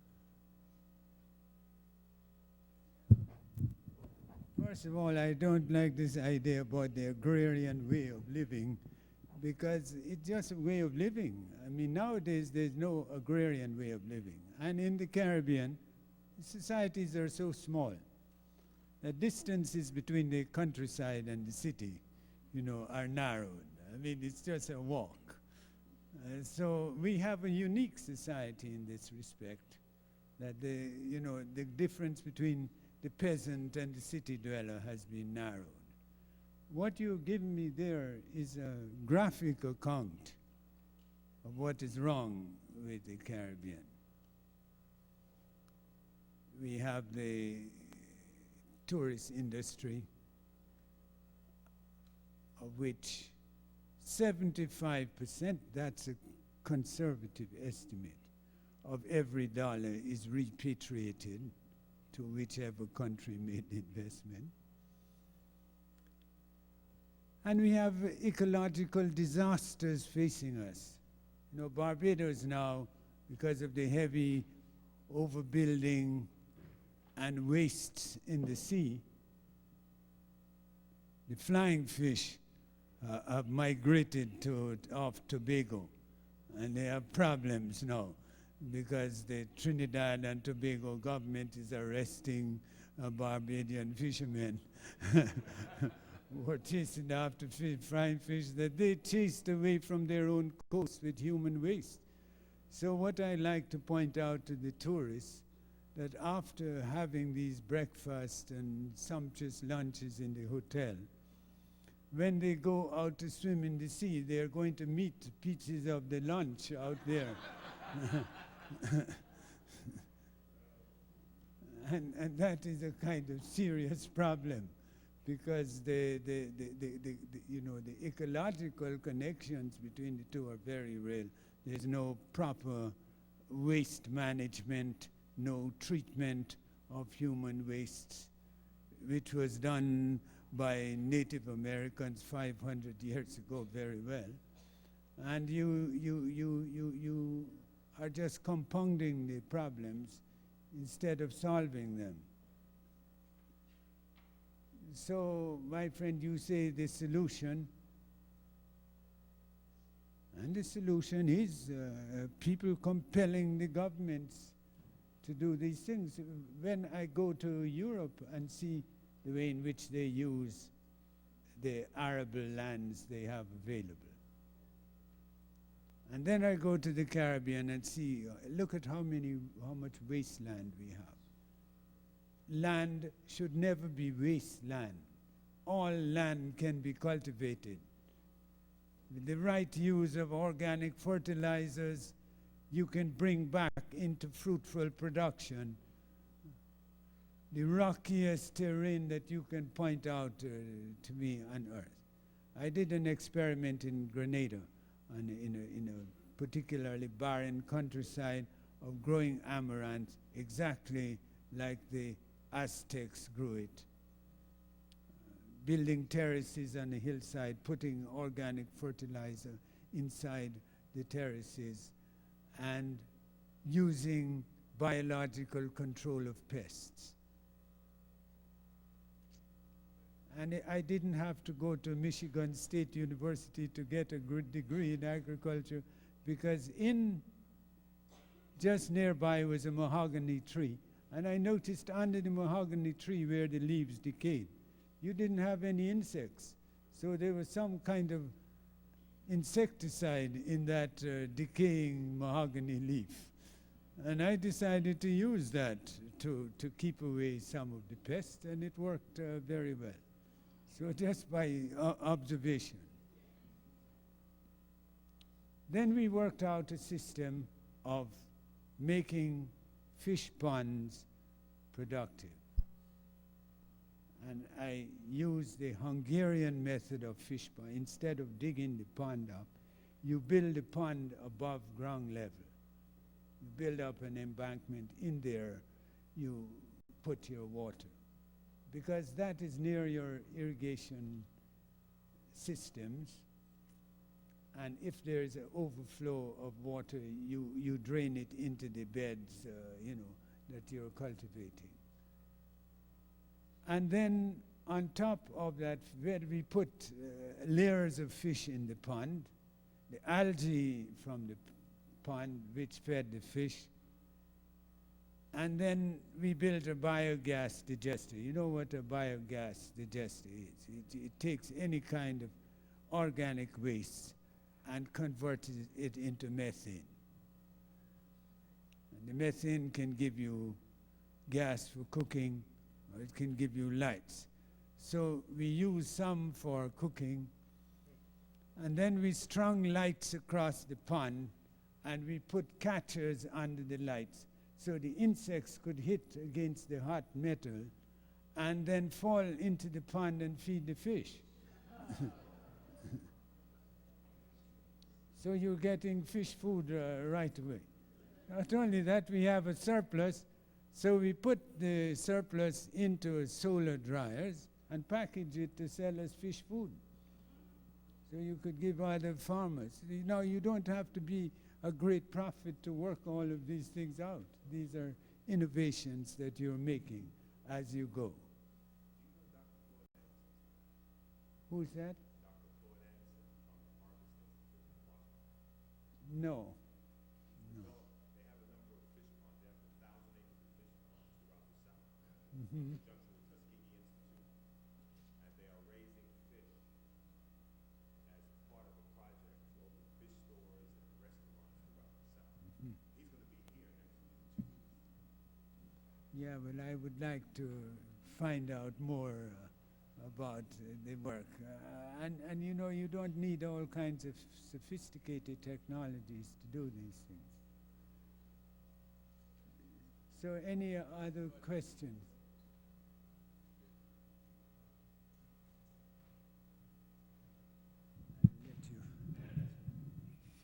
First of all, I don't like this idea about the agrarian way of living, because it's just a way of living. I mean, nowadays there's no agrarian way of living. And in the Caribbean, societies are so small. The distances between the countryside and the city, are narrowed. I mean, it's just a walk. So we have a unique society in this respect, that the difference between the peasant and the city dweller has been narrowed. What you've given me there is a graphic account of what is wrong with the Caribbean. We have the tourist industry, of which 75%, that's a conservative estimate, of every dollar is repatriated to whichever country made the investment. And we have ecological disasters facing us. Barbados now, because of the heavy overbuilding and wastes in the sea, the flying fish have migrated off Tobago, and they have problems now, because the Trinidad and Tobago government is arresting Barbadian fishermen who are chasing after flying fish that they chased away from their own coast with human waste. So what I like to point out to the tourists, that after having these breakfasts and sumptuous lunches in the hotel, when they go out to swim in the sea, they're going to meet pieces of the lunch out there. And that is a kind of serious problem, because you know, the ecological connections between the two are very real. There's no proper waste management, no treatment of human wastes, which was done by Native Americans 500 years ago very well. And you are just compounding the problems instead of solving them. So, my friend, you say the solution, and the solution is people compelling the governments to do these things. When I go to Europe and see the way in which they use the arable lands they have available, and then I go to the Caribbean and see, look at how much wasteland we have. Land should never be wasteland. All land can be cultivated. With the right use of organic fertilizers, you can bring back into fruitful production the rockiest terrain that you can point out to me on Earth. I did an experiment in Grenada, in a particularly barren countryside, of growing amaranth exactly like the Aztecs grew it. Building terraces on the hillside, putting organic fertilizer inside the terraces, and using biological control of pests. And I didn't have to go to Michigan State University to get a good degree in agriculture, because just nearby was a mahogany tree. And I noticed under the mahogany tree where the leaves decayed, you didn't have any insects. So there was some kind of insecticide in that decaying mahogany leaf. And I decided to use that to keep away some of the pests, and it worked very well. So just by observation. Then we worked out a system of making fish ponds productive. And I used the Hungarian method of fish pond. Instead of digging the pond up, you build the pond above ground level. You build up an embankment in there, you put your water, because that is near your irrigation systems. And if there's an overflow of water, you drain it into the beds, that you're cultivating. And then on top of that bed, we put layers of fish in the pond, the algae from the pond which fed the fish. And then we built a biogas digester. You know what a biogas digester is? It takes any kind of organic waste and converts it into methane. And the methane can give you gas for cooking, or it can give you lights. So we use some for cooking, and then we strung lights across the pond, and we put catchers under the lights, so the insects could hit against the hot metal and then fall into the pond and feed the fish. So you're getting fish food right away. Not only that, we have a surplus, so we put the surplus into solar dryers and package it to sell as fish food. So you could give other farmers. Now, you don't have to be a great prophet to work all of these things out. These are innovations that you're making as you go. Who's that? No. Mm-hmm. Yeah, well, I would like to find out more about the work. And you know, you don't need all kinds of sophisticated technologies to do these things. So any other questions? I'll let you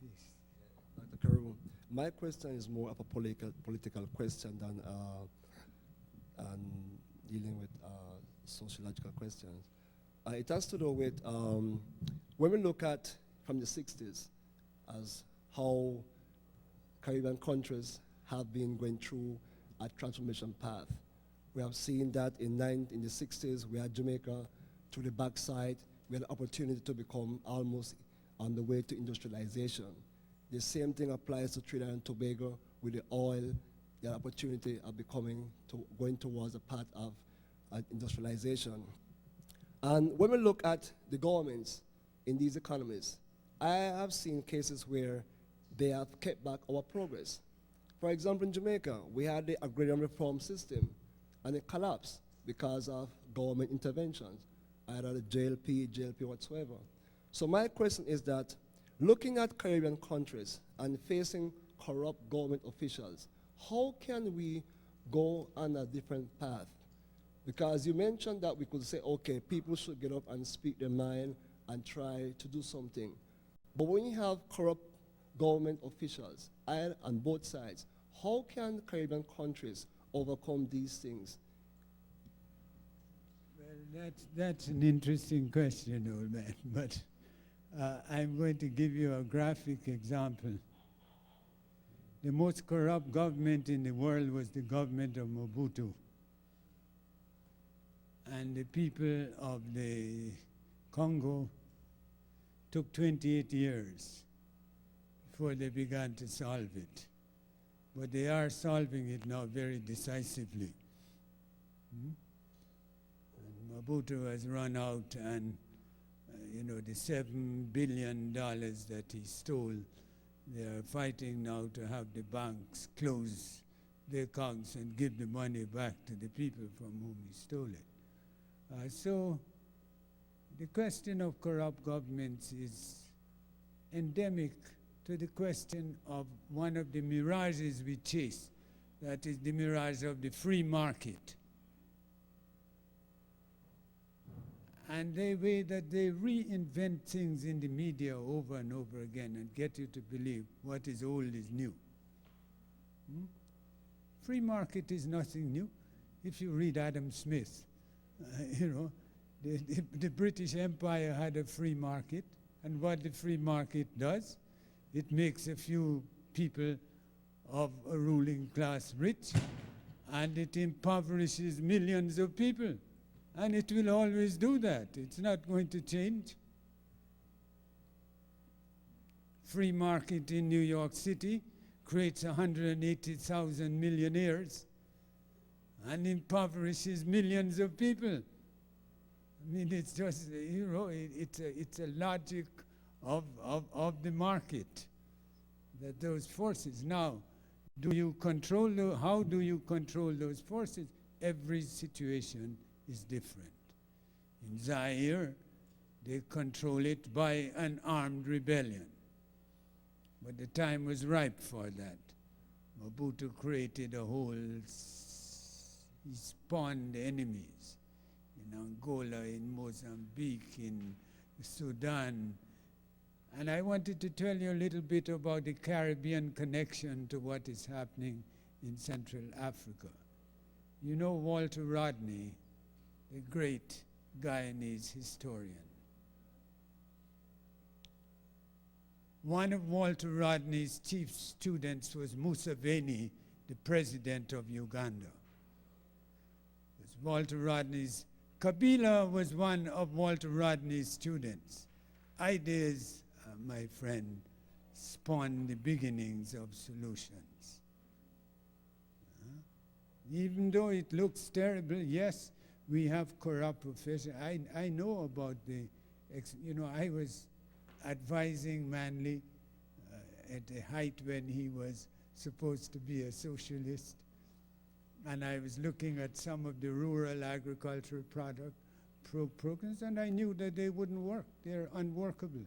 face. Dr. Carew, my question is more of a political question than dealing with sociological questions. It has to do with when we look at from the 60s as how Caribbean countries have been going through a transformation path. We have seen that in the 60s, we had Jamaica to the backside. We had the opportunity to become almost on the way to industrialization. The same thing applies to Trinidad and Tobago with the oil, the opportunity of going towards a path of industrialization. And when we look at the governments in these economies, I have seen cases where they have kept back our progress. For example, in Jamaica, we had the agrarian reform system, and it collapsed because of government interventions, either the JLP whatsoever. So my question is that, looking at Caribbean countries and facing corrupt government officials, how can we go on a different path? Because you mentioned that we could say, okay, people should get up and speak their mind and try to do something. But when you have corrupt government officials on both sides, how can Caribbean countries overcome these things? Well, that's an interesting question, old man, but I'm going to give you a graphic example. The most corrupt government in the world was the government of Mobutu. And the people of the Congo took 28 years before they began to solve it. But they are solving it now very decisively. And Mobutu has run out, and the $7 billion that he stole, they are fighting now to have the banks close their accounts and give the money back to the people from whom he stole it. So the question of corrupt governments is endemic to the question of one of the mirages we chase, that is the mirage of the free market. And the way that they reinvent things in the media over and over again and get you to believe what is old is new. Free market is nothing new. If you read Adam Smith, the British Empire had a free market, and what the free market does, it makes a few people of a ruling class rich, and it impoverishes millions of people. And it will always do that. It's not going to change. Free market in New York City creates 180,000 millionaires and impoverishes millions of people. I mean, it's just, it's a logic of the market, that those forces. Now, how do you control those forces? Every situation is different. In Zaire, they control it by an armed rebellion. But the time was ripe for that. Mobutu created he spawned enemies in Angola, in Mozambique, in Sudan. And I wanted to tell you a little bit about the Caribbean connection to what is happening in Central Africa. You know Walter Rodney, the great Guyanese historian. One of Walter Rodney's chief students was Museveni, the president of Uganda. Kabila was one of Walter Rodney's students. Ideas, my friend, spawned the beginnings of solutions. Even though it looks terrible, yes, we have corrupt professors. I know about I was advising Manley at the height when he was supposed to be a socialist. And I was looking at some of the rural agricultural programs, and I knew that they wouldn't work. They're unworkable,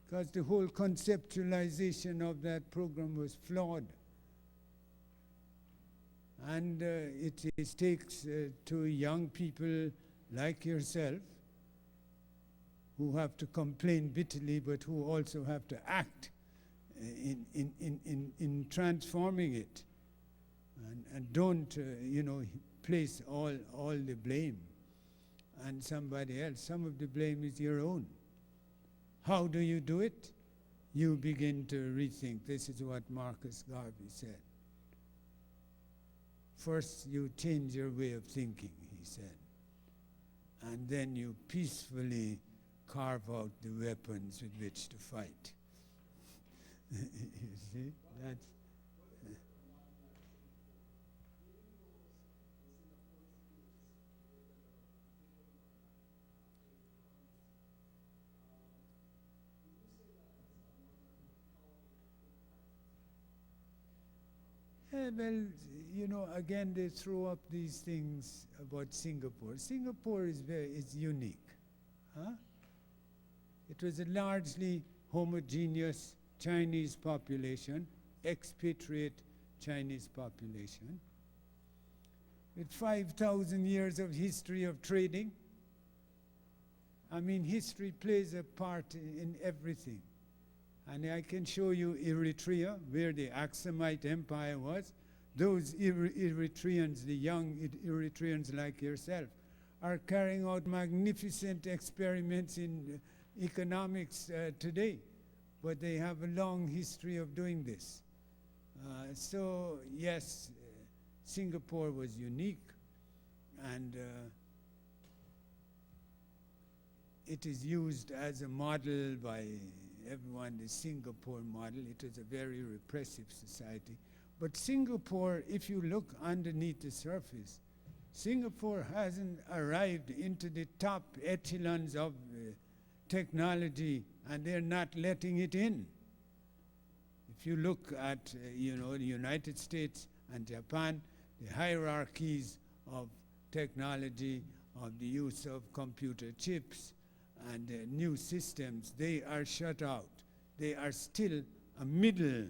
because the whole conceptualization of that program was flawed. And it takes two young people like yourself who have to complain bitterly, but who also have to act in transforming it. And don't, place all the blame on somebody else. Some of the blame is your own. How do you do it? You begin to rethink. This is what Marcus Garvey said. First, you change your way of thinking, he said. And then you peacefully carve out the weapons with which to fight. You see? That's... well, again, they throw up these things about Singapore. Singapore is unique. Huh? It was a largely homogeneous Chinese population, expatriate Chinese population, with 5,000 years of history of trading. I mean, history plays a part in everything. And I can show you Eritrea, where the Aksumite Empire was. Those Eritreans, the young Eritreans like yourself, are carrying out magnificent experiments in economics today. But they have a long history of doing this. So, yes, Singapore was unique. And it is used as a model by everyone, the Singapore model. It is a very repressive society. But Singapore, if you look underneath the surface, Singapore hasn't arrived into the top echelons of technology, and they're not letting it in. If you look at, the United States and Japan, the hierarchies of technology, of the use of computer chips, and new systems, they are shut out. They are still a middle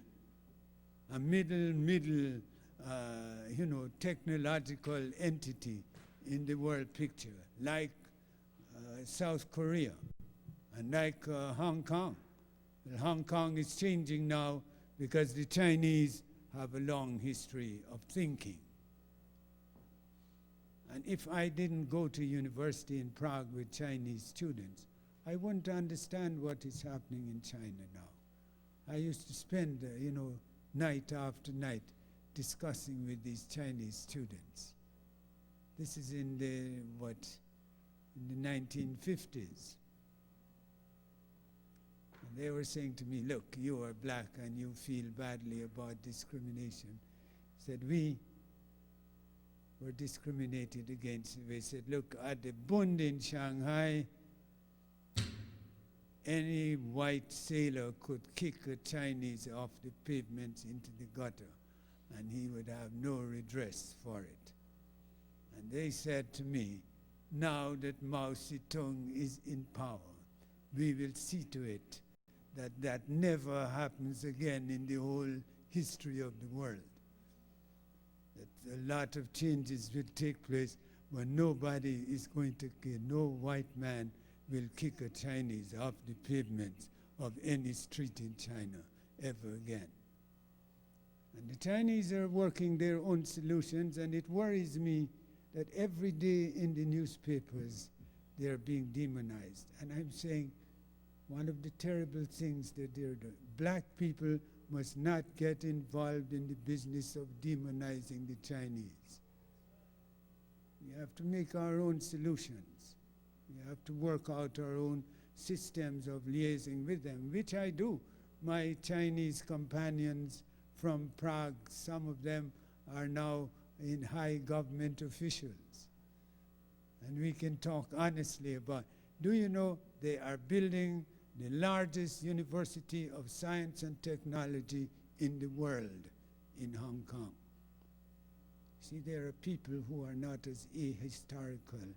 technological entity in the world picture, like South Korea and like Hong Kong. Well, Hong Kong is changing now because the Chinese have a long history of thinking. And if I didn't go to university in Prague with Chinese students, I wouldn't understand what is happening in China now. I used to spend, night after night discussing with these Chinese students. This is in the 1950s. And they were saying to me, look, you are black and you feel badly about discrimination. I said, we were discriminated against. They said, look, at the Bund in Shanghai, any white sailor could kick a Chinese off the pavements into the gutter, and he would have no redress for it. And they said to me, now that Mao Zedong is in power, we will see to it that that never happens again in the whole history of the world. That a lot of changes will take place, but nobody is going to kill, no white man will kick a Chinese off the pavements of any street in China ever again. And the Chinese are working their own solutions, and it worries me that every day in the newspapers they are being demonized. And I'm saying one of the terrible things that they're doing, black people must not get involved in the business of demonizing the Chinese. We have to make our own solutions. We have to work out our own systems of liaising with them, which I do. My Chinese companions from Prague, some of them are now in high government officials. And we can talk honestly about, do you know they are building the largest university of science and technology in the world in Hong Kong? See, there are people who are not as ahistorical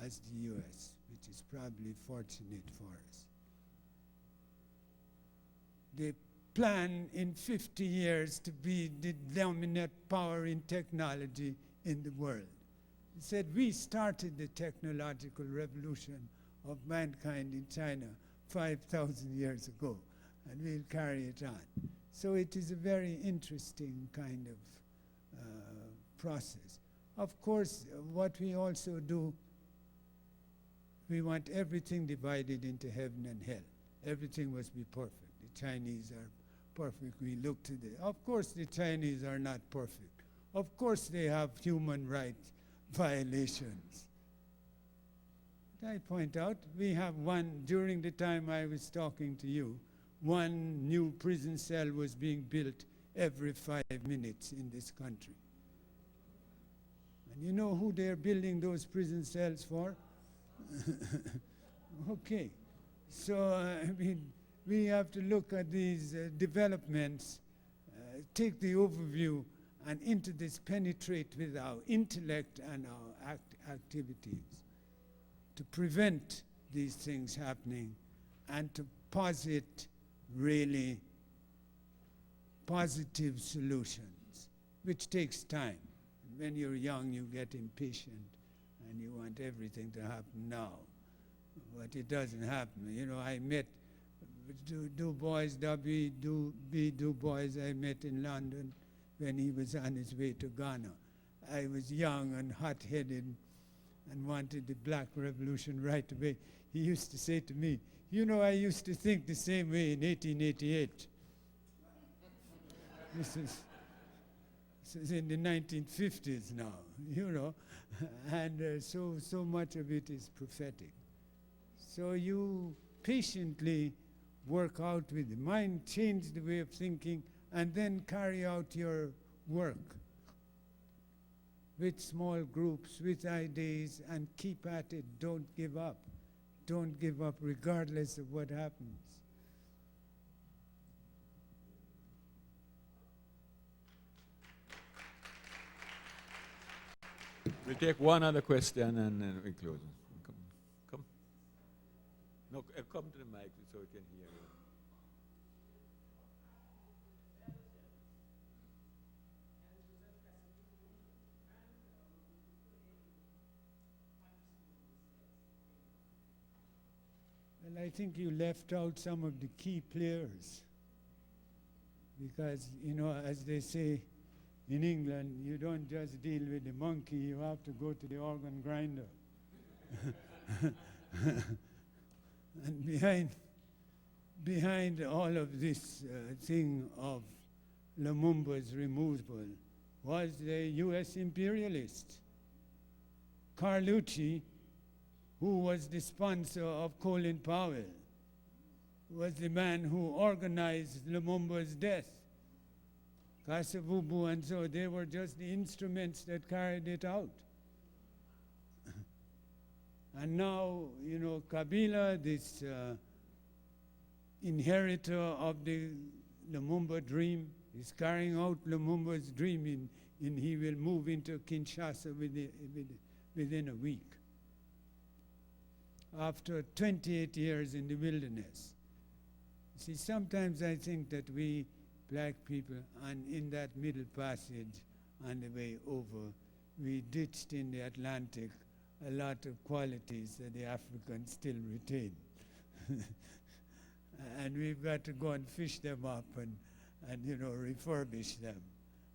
as the US, which is probably fortunate for us. The plan in 50 years to be the dominant power in technology in the world. He said, we started the technological revolution of mankind in China 5,000 years ago, and we'll carry it on. So it is a very interesting kind of process. Of course, what we also do, we want everything divided into heaven and hell. Everything must be perfect. The Chinese are perfect. We look to of course the Chinese are not perfect. Of course they have human rights violations. But I point out, we have one, during the time I was talking to you, one new prison cell was being built every 5 minutes in this country. And you know who they're building those prison cells for? Okay. So, I mean, we have to look at these developments, take the overview, and into this penetrate with our intellect and our activities to prevent these things happening and to posit really positive solutions, which takes time. When you're young, you get impatient and you want everything to happen now. But it doesn't happen. You know, I met Du Bois, W.B. Du Bois, I met in London when he was on his way to Ghana. I was young and hot-headed and wanted the black revolution right away. He used to say to me, you know, I used to think the same way in 1888. This is in the 1950s now, you know, and so much of it is prophetic. So you patiently work out with the mind, change the way of thinking, and then carry out your work with small groups, with ideas, and keep at it. Don't give up. Don't give up regardless of what happens. We'll take one other question and then we close. Come. No, come to the mic so we can hear you. Well, I think you left out some of the key players because, you know, as they say in England, you don't just deal with the monkey, you have to go to the organ grinder. And behind all of this thing of Lumumba's removal was the U.S. imperialist. Carlucci, who was the sponsor of Colin Powell, was the man who organized Lumumba's death. Kasavubu and so, they were just the instruments that carried it out. And now, you know, Kabila, this inheritor of the Lumumba dream, is carrying out Lumumba's dream in he will move into Kinshasa within a week. After 28 years in the wilderness. See, sometimes I think that we black people, and in that middle passage on the way over, we ditched in the Atlantic a lot of qualities that the Africans still retain. And we've got to go and fish them up and you know, refurbish them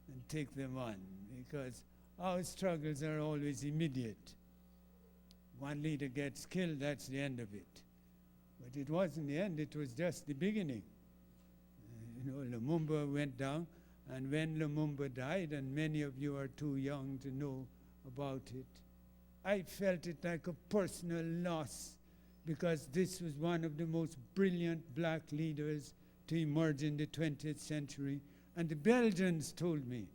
and take them on, because our struggles are always immediate. One leader gets killed, that's the end of it. But it wasn't the end, it was just the beginning. You know, Lumumba went down, and when Lumumba died, and many of you are too young to know about it, I felt it like a personal loss, because this was one of the most brilliant black leaders to emerge in the 20th century. And the Belgians told me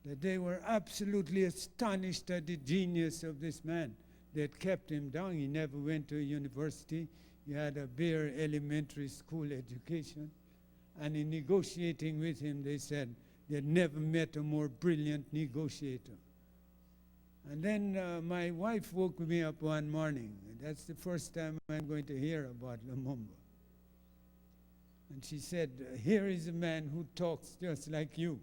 that they were absolutely astonished at the genius of this man. They had kept him down. He never went to a university. He had a bare elementary school education. And in negotiating with him, they said they had never met a more brilliant negotiator. And then my wife woke me up one morning. That's the first time I'm going to hear about Lumumba. And she said, here is a man who talks just like you.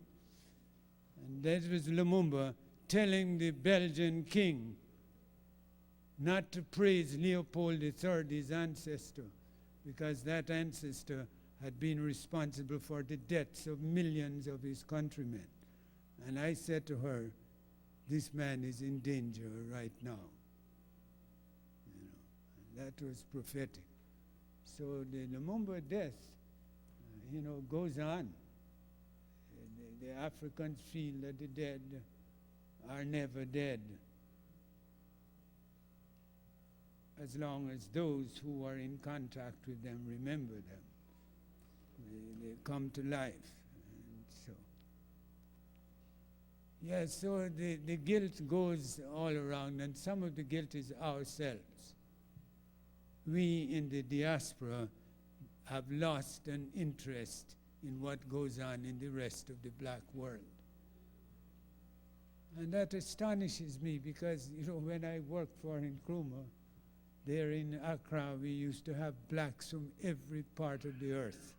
And that was Lumumba telling the Belgian king not to praise Leopold III, his ancestor, because that ancestor had been responsible for the deaths of millions of his countrymen. And I said to her, this man is in danger right now. You know, and that was prophetic. So the Lumumba death, goes on. The Africans feel that the dead are never dead, as long as those who are in contact with them remember them. They come to life. And so the guilt goes all around, and some of the guilt is ourselves. We in the diaspora have lost an interest in what goes on in the rest of the black world. And that astonishes me because, when I worked for Nkrumah, there in Accra, we used to have blacks from every part of the earth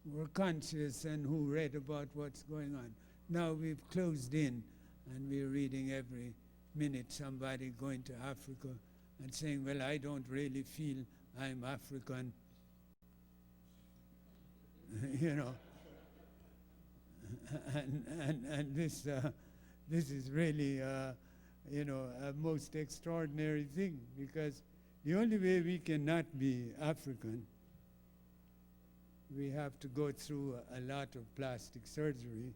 who were conscious and who read about what's going on. Now we've closed in, and we're reading every minute somebody going to Africa and saying, well, I don't really feel I'm African. And this is really, a most extraordinary thing, because the only way we cannot be African, we have to go through a lot of plastic surgery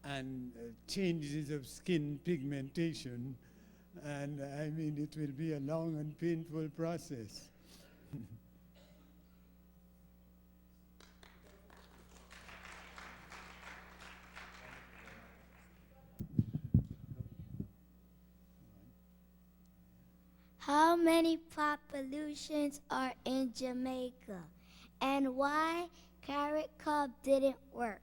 and changes of skin pigmentation, and it will be a long and painful process. How many populations are in Jamaica, and why Carrot Cup didn't work?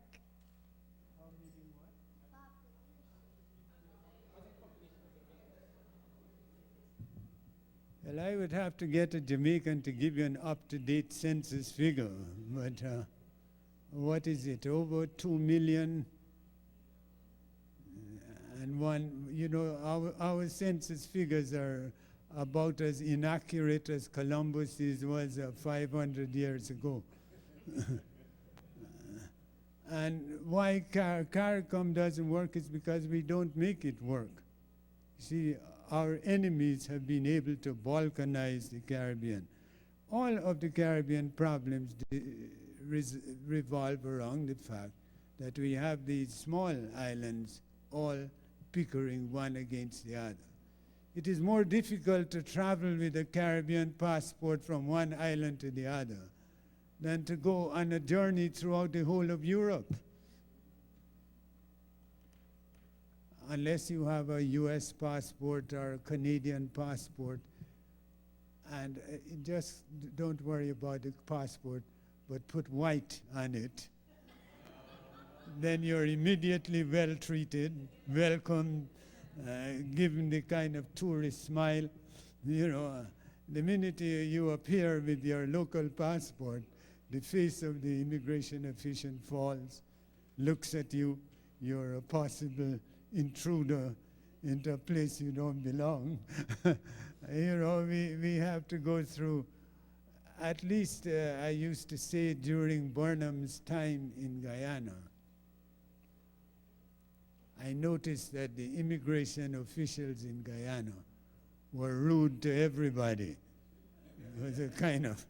Well, I would have to get a Jamaican to give you an up-to-date census figure, but what is it, over 2 million? And our census figures are about as inaccurate as Columbus's was 500 years ago. And why CARICOM doesn't work is because we don't make it work. See, our enemies have been able to balkanize the Caribbean. All of the Caribbean problems revolve around the fact that we have these small islands all bickering one against the other. It is more difficult to travel with a Caribbean passport from one island to the other than to go on a journey throughout the whole of Europe. Unless you have a US passport or a Canadian passport, and just don't worry about the passport, but put white on it. Then you're immediately well treated, welcomed, given the kind of tourist smile. The minute you appear with your local passport, the face of the immigration official falls, looks at you, you're a possible intruder into a place you don't belong. We have to go through, at least I used to say during Burnham's time in Guyana, I noticed that the immigration officials in Guyana were rude to everybody. It was a kind of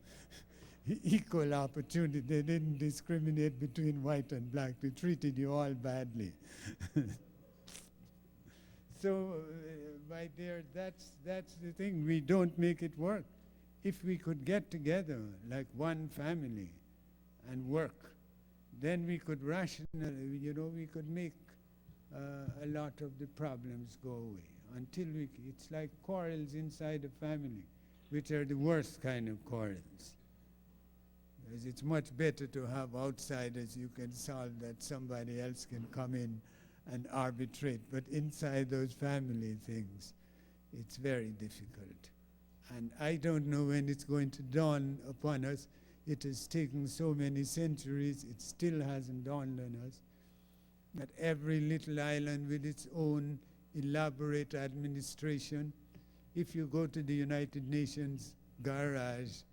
equal opportunity. They didn't discriminate between white and black. They treated you all badly. So, my dear, that's the thing. We don't make it work. If we could get together like one family and work, then we could rationally, we could make a lot of the problems go away. Until it's like quarrels inside a family, which are the worst kind of quarrels. Because it's much better to have outsiders you can solve that somebody else can come in and arbitrate. But inside those family things, it's very difficult. And I don't know when it's going to dawn upon us. It has taken so many centuries, it still hasn't dawned on us, that every little island with its own elaborate administration. If you go to the United Nations garage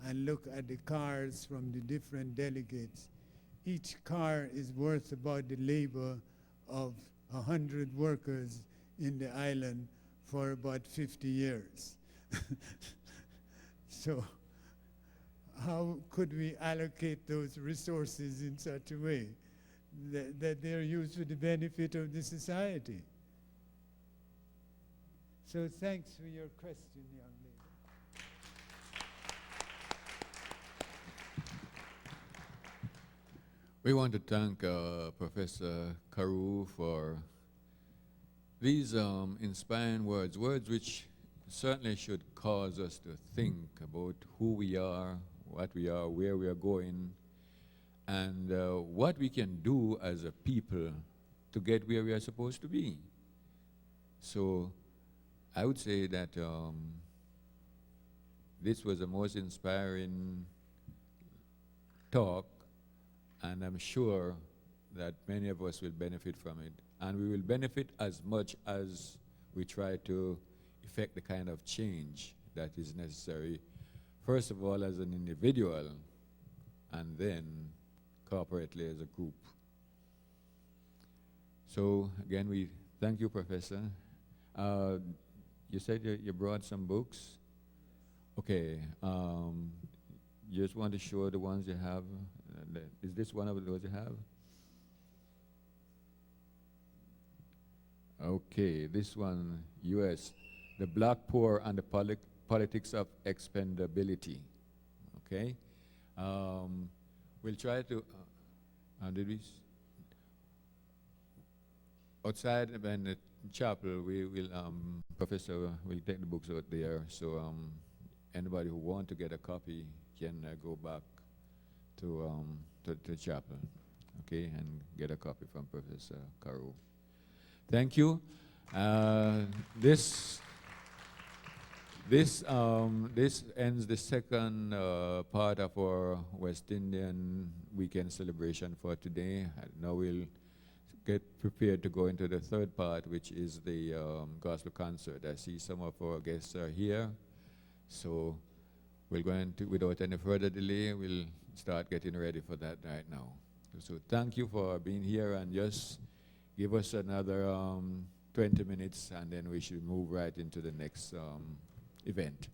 and look at the cars from the different delegates, each car is worth about the labor of 100 workers in the island for about 50 years. So how could we allocate those resources in such a way that they're used for the benefit of the society? So thanks for your question, young lady. We want to thank Professor Carew for these inspiring words, words which certainly should cause us to think about who we are, what we are, where we are going, and what we can do as a people to get where we are supposed to be. So I would say that this was the most inspiring talk, and I'm sure that many of us will benefit from it. And we will benefit as much as we try to effect the kind of change that is necessary, first of all as an individual, and then corporately as a group. So again, we thank you, Professor. You said you brought some books. Okay, you just want to show the ones you have. Is this one of those you have? Okay, this one, US, The Black Poor and the Politics of Expendability. Okay, we'll try to, did we? Outside in the chapel, we will, Professor will take the books out there, so anybody who wants to get a copy can go back to the chapel, okay, and get a copy from Professor Carew. Thank you. This ends the second part of our West Indian weekend celebration for today. Now we'll get prepared to go into the third part, which is the gospel concert. I see some of our guests are here, so we're going to, without any further delay, we'll start getting ready for that right now. So thank you for being here, and just give us another 20 minutes, and then we should move right into the next event.